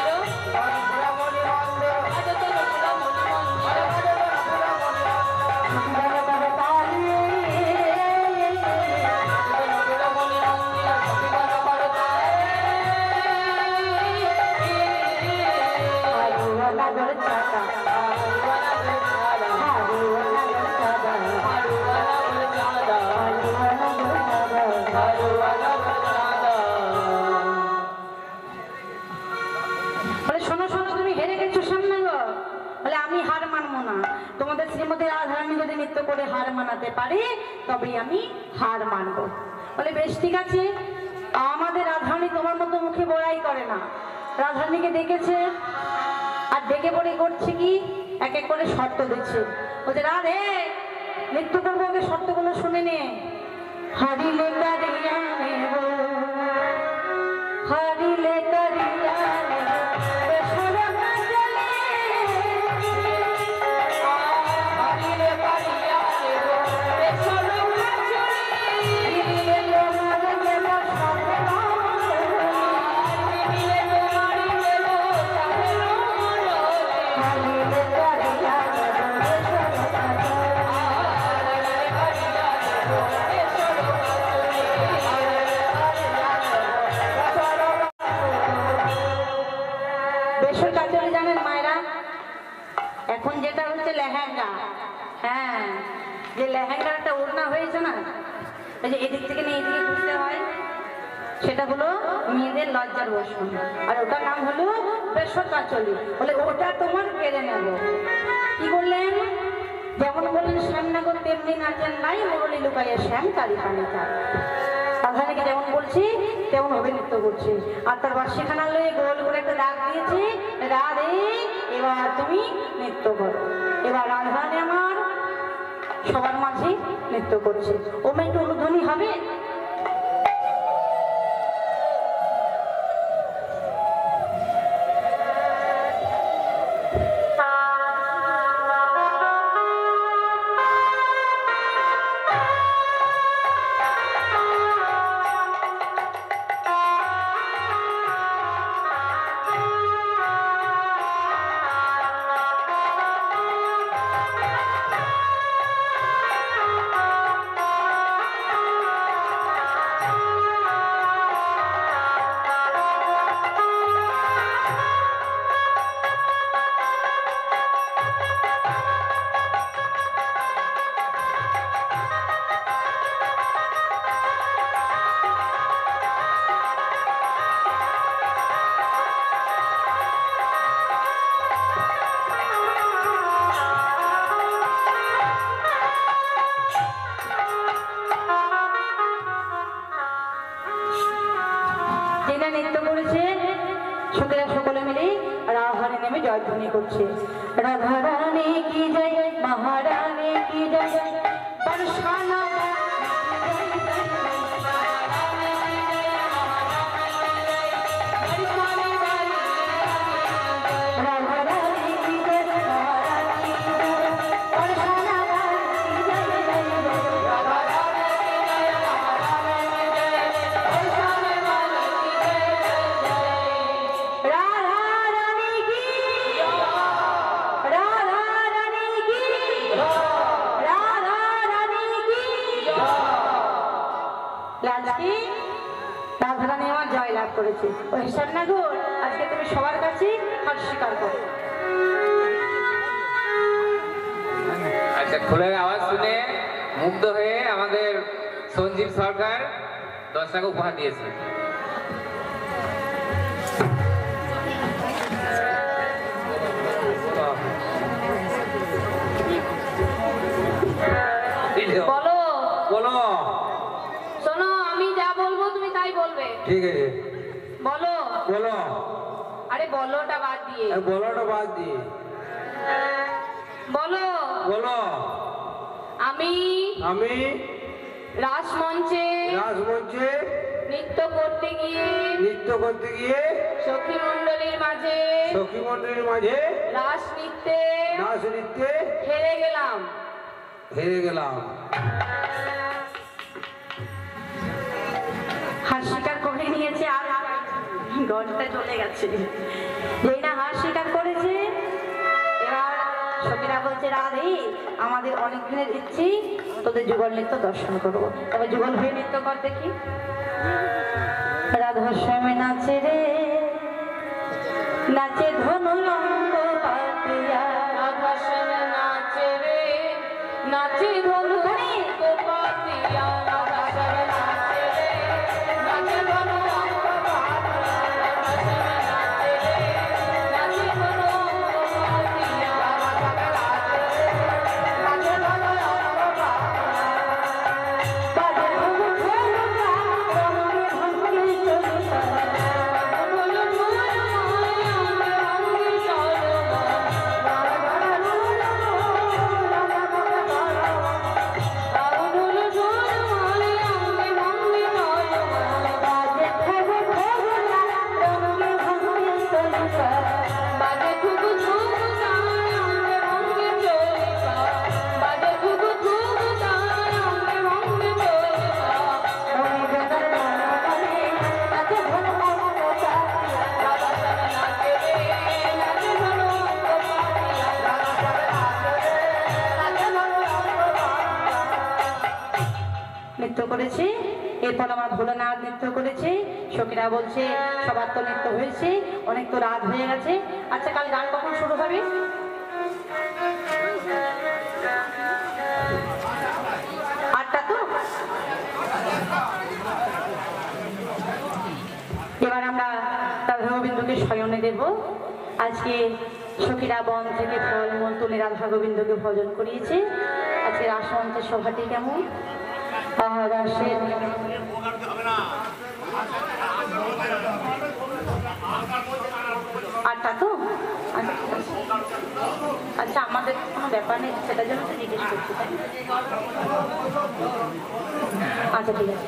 শ্রীমতী রাধারানী যদি নৃত্য করে হার মানাতে পারে তবে আমি হার মানবো। বলে বেশ ঠিক আছে, আমাদের রাধারানী তোমার মতো মুখে বড়াই করে না। রাধারানীকে ডেকেছে, আর ডেকে পড়ে করছে কি, এক এক করে শর্ত দিচ্ছে। বলছে, রাধে নৃত্য করবো, ওকে শর্তগুলো শুনে নে। হারিলে কারিয়া নেব, হারিলে কারিয়া এখন যেটা হচ্ছে লেহেঙ্গা, হ্যাঁ, যে লেহেঙ্গার একটা ওড়না হয়েছে না, এই যে এদিক থেকে নিয়ে এদিকে বুঝতে হয়, সেটা হলো মেয়েদের লজ্জার বসন, আর ওটার নাম হলো বেসরকাচলি। বলে ওটা তোমার কেড়ে নেব। কি বললেন? যেমন বললেন শ্যামনগর তেমনি নাচেন নাই, মুরলি লুকাইয়া শ্যাম তারি পানি চায়। রাধারানীকে যেমন বলছি তেমন হবে নৃত্য করছে। আর তার বাসিখানা লয়ে গোল করে একটা দাগ দিয়েছে, রাধে এবার তুমি নৃত্য করো। এবার রাধারানী আমার সবার মাঝে নৃত্য করছে। ও মেয়ে একটু উলুধ্বনি হবে? নৃত্য করেছে সখীরা সকলে মিলে রাধারানী নেমে জয়ধ্বনি করছে। রাধারানী কি জয়, মহারানী কি জয়, বর্ষানা রাধারানী আমার জয় লাভ করেছে। ওই শ্যামনগর আজকে তুমি সবার কাছে হার স্বীকার করো। আচ্ছা, খোলের আওয়াজ শুনে মুগ্ধ হয়ে আমাদের সঞ্জীব সরকার 10 টাকা উপহার দিয়েছে। বলো বলো। শোনো, আমি যা বলবো তুমি তাই বলবে। ঠিক আছে, বলো। বলো। আরে বলোটা বাদ দিয়ে। বলোটা বাদ দিয়ে বলো। বলো। আমি আমি রাসমঞ্চে নৃত্য করতে গিয়ে সখী মণ্ডলীর মাঝে রাস নৃত্যে হেরে গেলাম। হার স্বীকার করে নিয়েছে, আর গড়টা চলে গেছে। যেই না হার স্বীকার করেছে, এবার সখীরা বলছে রাধে আমাদের অনেক দিনের ইচ্ছে তোদের যুগল নৃত্য দর্শন করবো। তবে যুগল হয়ে নৃত্য কর দেখি। রাধার স্বামী নাচে রে, নাচে ধনু লঙ্গ পাতিয়া। রাধার স্বামী নাচে রে, নাচে ধনু লঙ্গ পাতিয়া। রাধার স্বামী নাচে রে, নাচে ধনু লঙ্গ পাতিয়া। রাধার স্বামী নাচে রে, নাচে ধনু লঙ্গ পাতিয়া। রাধার স্বামী নাচে রে, নাচে ধনু লঙ্গ পাতিয়া। বাজে ধনু ঢোলকা, রমণী ভঙ্গি চলিতা। বলো ঢোল মায়া ভঙ্গি চলবা। নৃত্য করেছে। এরপর আমার ভোলানাথ নৃত্য করেছে। সখীরা বলছে সবার তো নৃত্য হয়েছে, অনেক তো রাত হয়ে গেছে। আচ্ছা, কাল গান কখন শুরু হবে? আটটা তো এবার আমরা রাধা গোবিন্দকে শয়নে দেব। আজকে সখীরা বন থেকে ফলমূল তুলে রাধা গোবিন্দকে ভজন করিয়েছে। আজকে রাসমন্ত্রের সভাটি কেমন? রাসের আটটা তো আচ্ছা ঠিক আছে। আচ্ছা আমাদের কোনো ব্যাপার নেই, সেটার জন্য তো জিজ্ঞেস করছি, তাই না? আচ্ছা ঠিক আছে।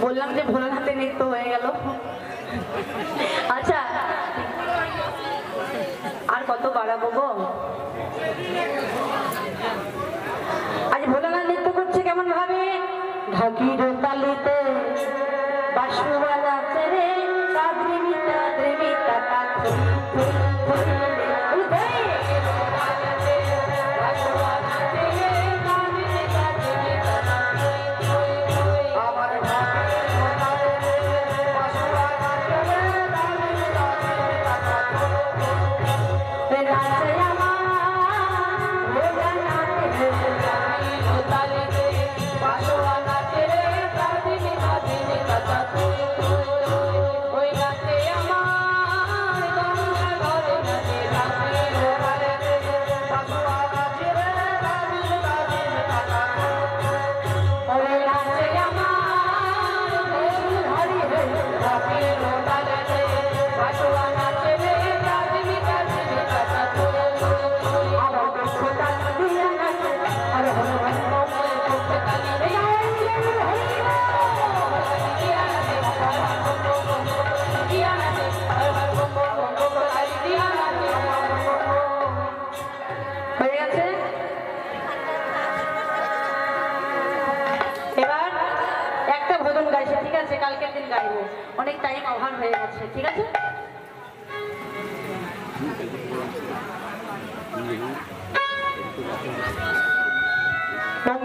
বললাম যে ভোলানাথে নৃত্য হয়ে গেল। আচ্ছা আর কত বাড়াবো গো? আজ ভোলানাথ নৃত্য করছে কেমন ভাবে? ঢাকির তালিতে বাসুবালা ছেড়ে কাদ্রিমিতা দ্রিমিতা কাথি কালকের দিন গাইবো, অনেক টাইম ওভার হয়ে গেছে, ঠিক আছে?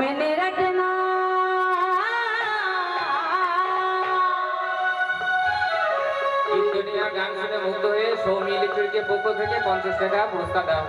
মেনে রাখে না কীর্তনিয়া গান শুনে মুগ্ধ হয়ে সৌমি ইলেকট্রিকের পক্ষ থেকে 50 টাকা পুরস্কার দেওয়া।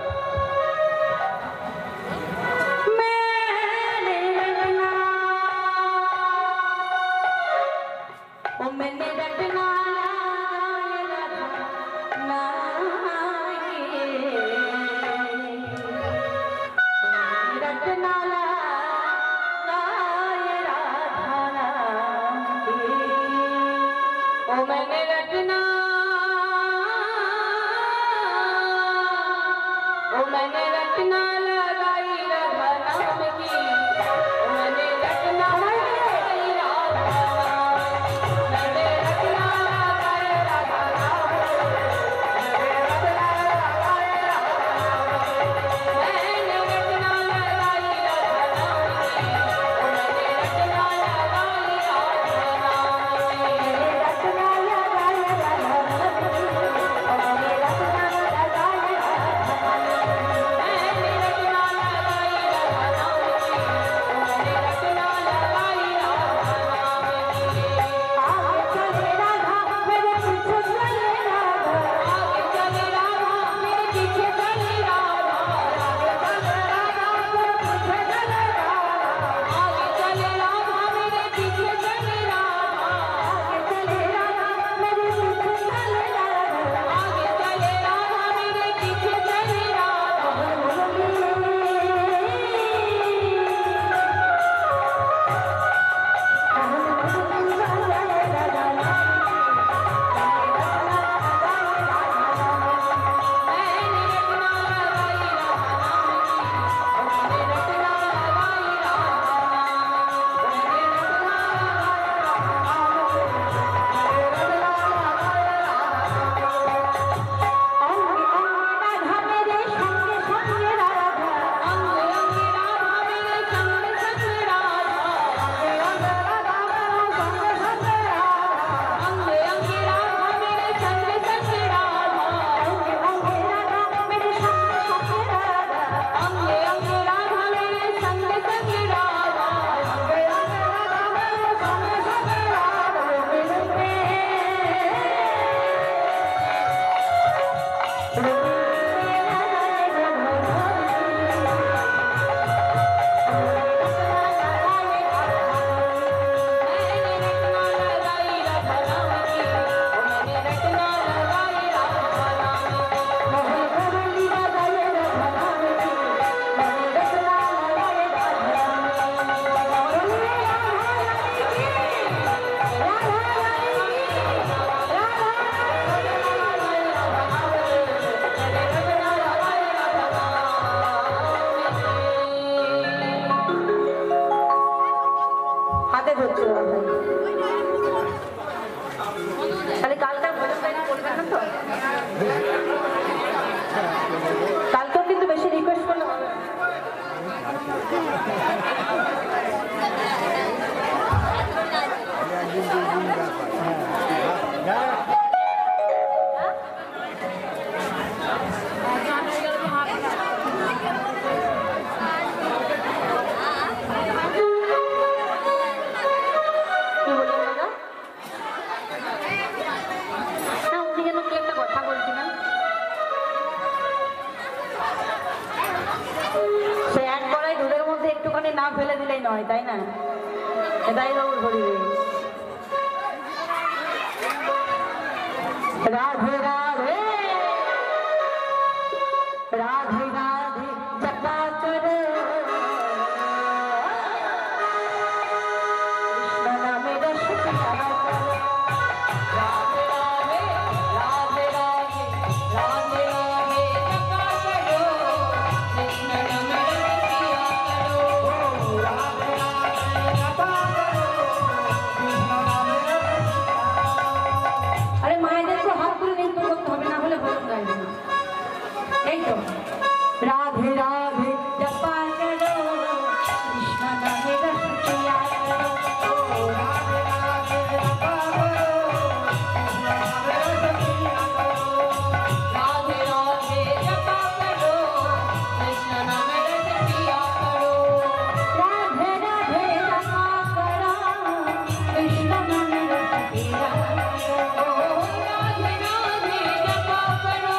এটাই নয়, তাই না? এটাই বাবু ধরিবে। রাধে রাধে রাধে রাধে জপা করো কৃষ্ণ নামের সুখা রাধে রাধে রাধে রাধে রাধে রাধে জপা করো কৃষ্ণ নামের সুখা রাধে রাধে জপা করো কৃষ্ণ নামের। আরে মায়েদেরকে হাত তুলে নৃত্য করতে হবে, না হলে ভজন গাইবে না। এই তো রাধে রাধে জপা করো কৃষ্ণ নামের সুখিয়া করো রাধে রাধে জপা করো কৃষ্ণ নামের সুখিয়া করো রাধে রাধে জপা করো কৃষ্ণ নামের সুখিয়া করো রাধে রাধে জপা করো কৃষ্ণ নামের সুখিয়া করো রাধে রাধে জপা করো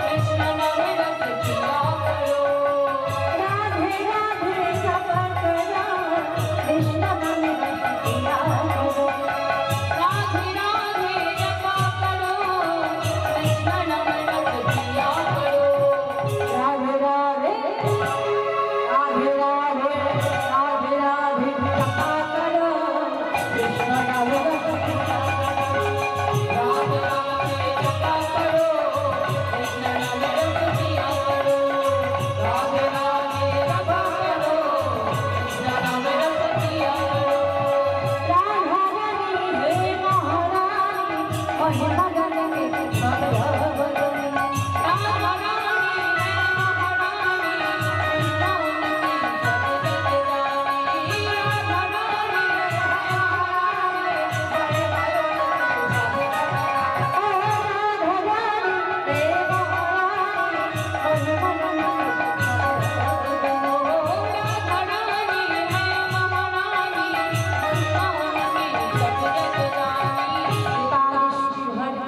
কৃষ্ণ নামের সুখিয়া করো রাধে রাধে জপা করো কৃষ্ণ নামের সুখিয়া করো রাধে রাধে জপা করো কৃষ্ণ নামের সুখিয়া করো রাধে রাধে রাধে রাধে রাধে রাধে জপা করো কৃষ্ণ নামের সুখিয়া করো রাধে রাধে জপা করো কৃষ্ণ নামের সুখিয়া করো রাধে রাধে জপা করো কৃষ্ণ নামের সুখিয়া করো রাধা রানী হে মহারানী মহিমা জননী সর্বভজনী রাধা রানী হে মহারানী মহিমা জননী সর্বজনী রাধা রানী হে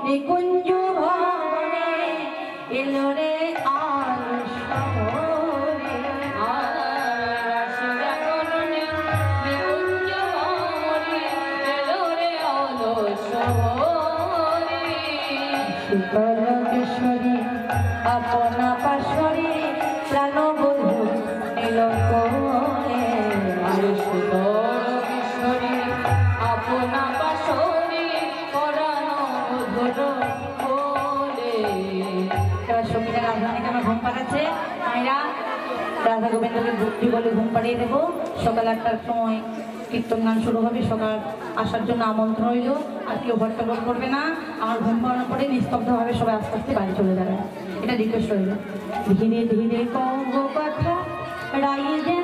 নিকুঞ্জ ভবনে এলো রে আর শহরে নিকুঞ্জ ভবনে এলো রে আলো শহরে শীতলকেশ্বরী আপনা পাশরে প্রাণ বধূ এলো কোলে শীতলকেশ্বরী আপনা পাশরে পরানো বধূর কোলে। এবার সঙ্গীরা রাজধানীকে আমার ঘুম পাড়াচ্ছে, মায়েরা রাধা গোবিন্দকে ভক্তি বলে ঘুম পাড়িয়ে দেবো। সকাল 8টার সময় কীর্তন গান শুরু হবে, সকাল আসার জন্য আমন্ত্রণ রইল। আর কেউ হট্টগোল করবে না, আমার ঘুম পাড়ানোর পরে নিস্তব্ধভাবে সবাই আস্তে আস্তে বাড়ি চলে যাবে, এটা রিকোয়েস্ট রইল। ধীরে ধীরে কব কথা রাই যে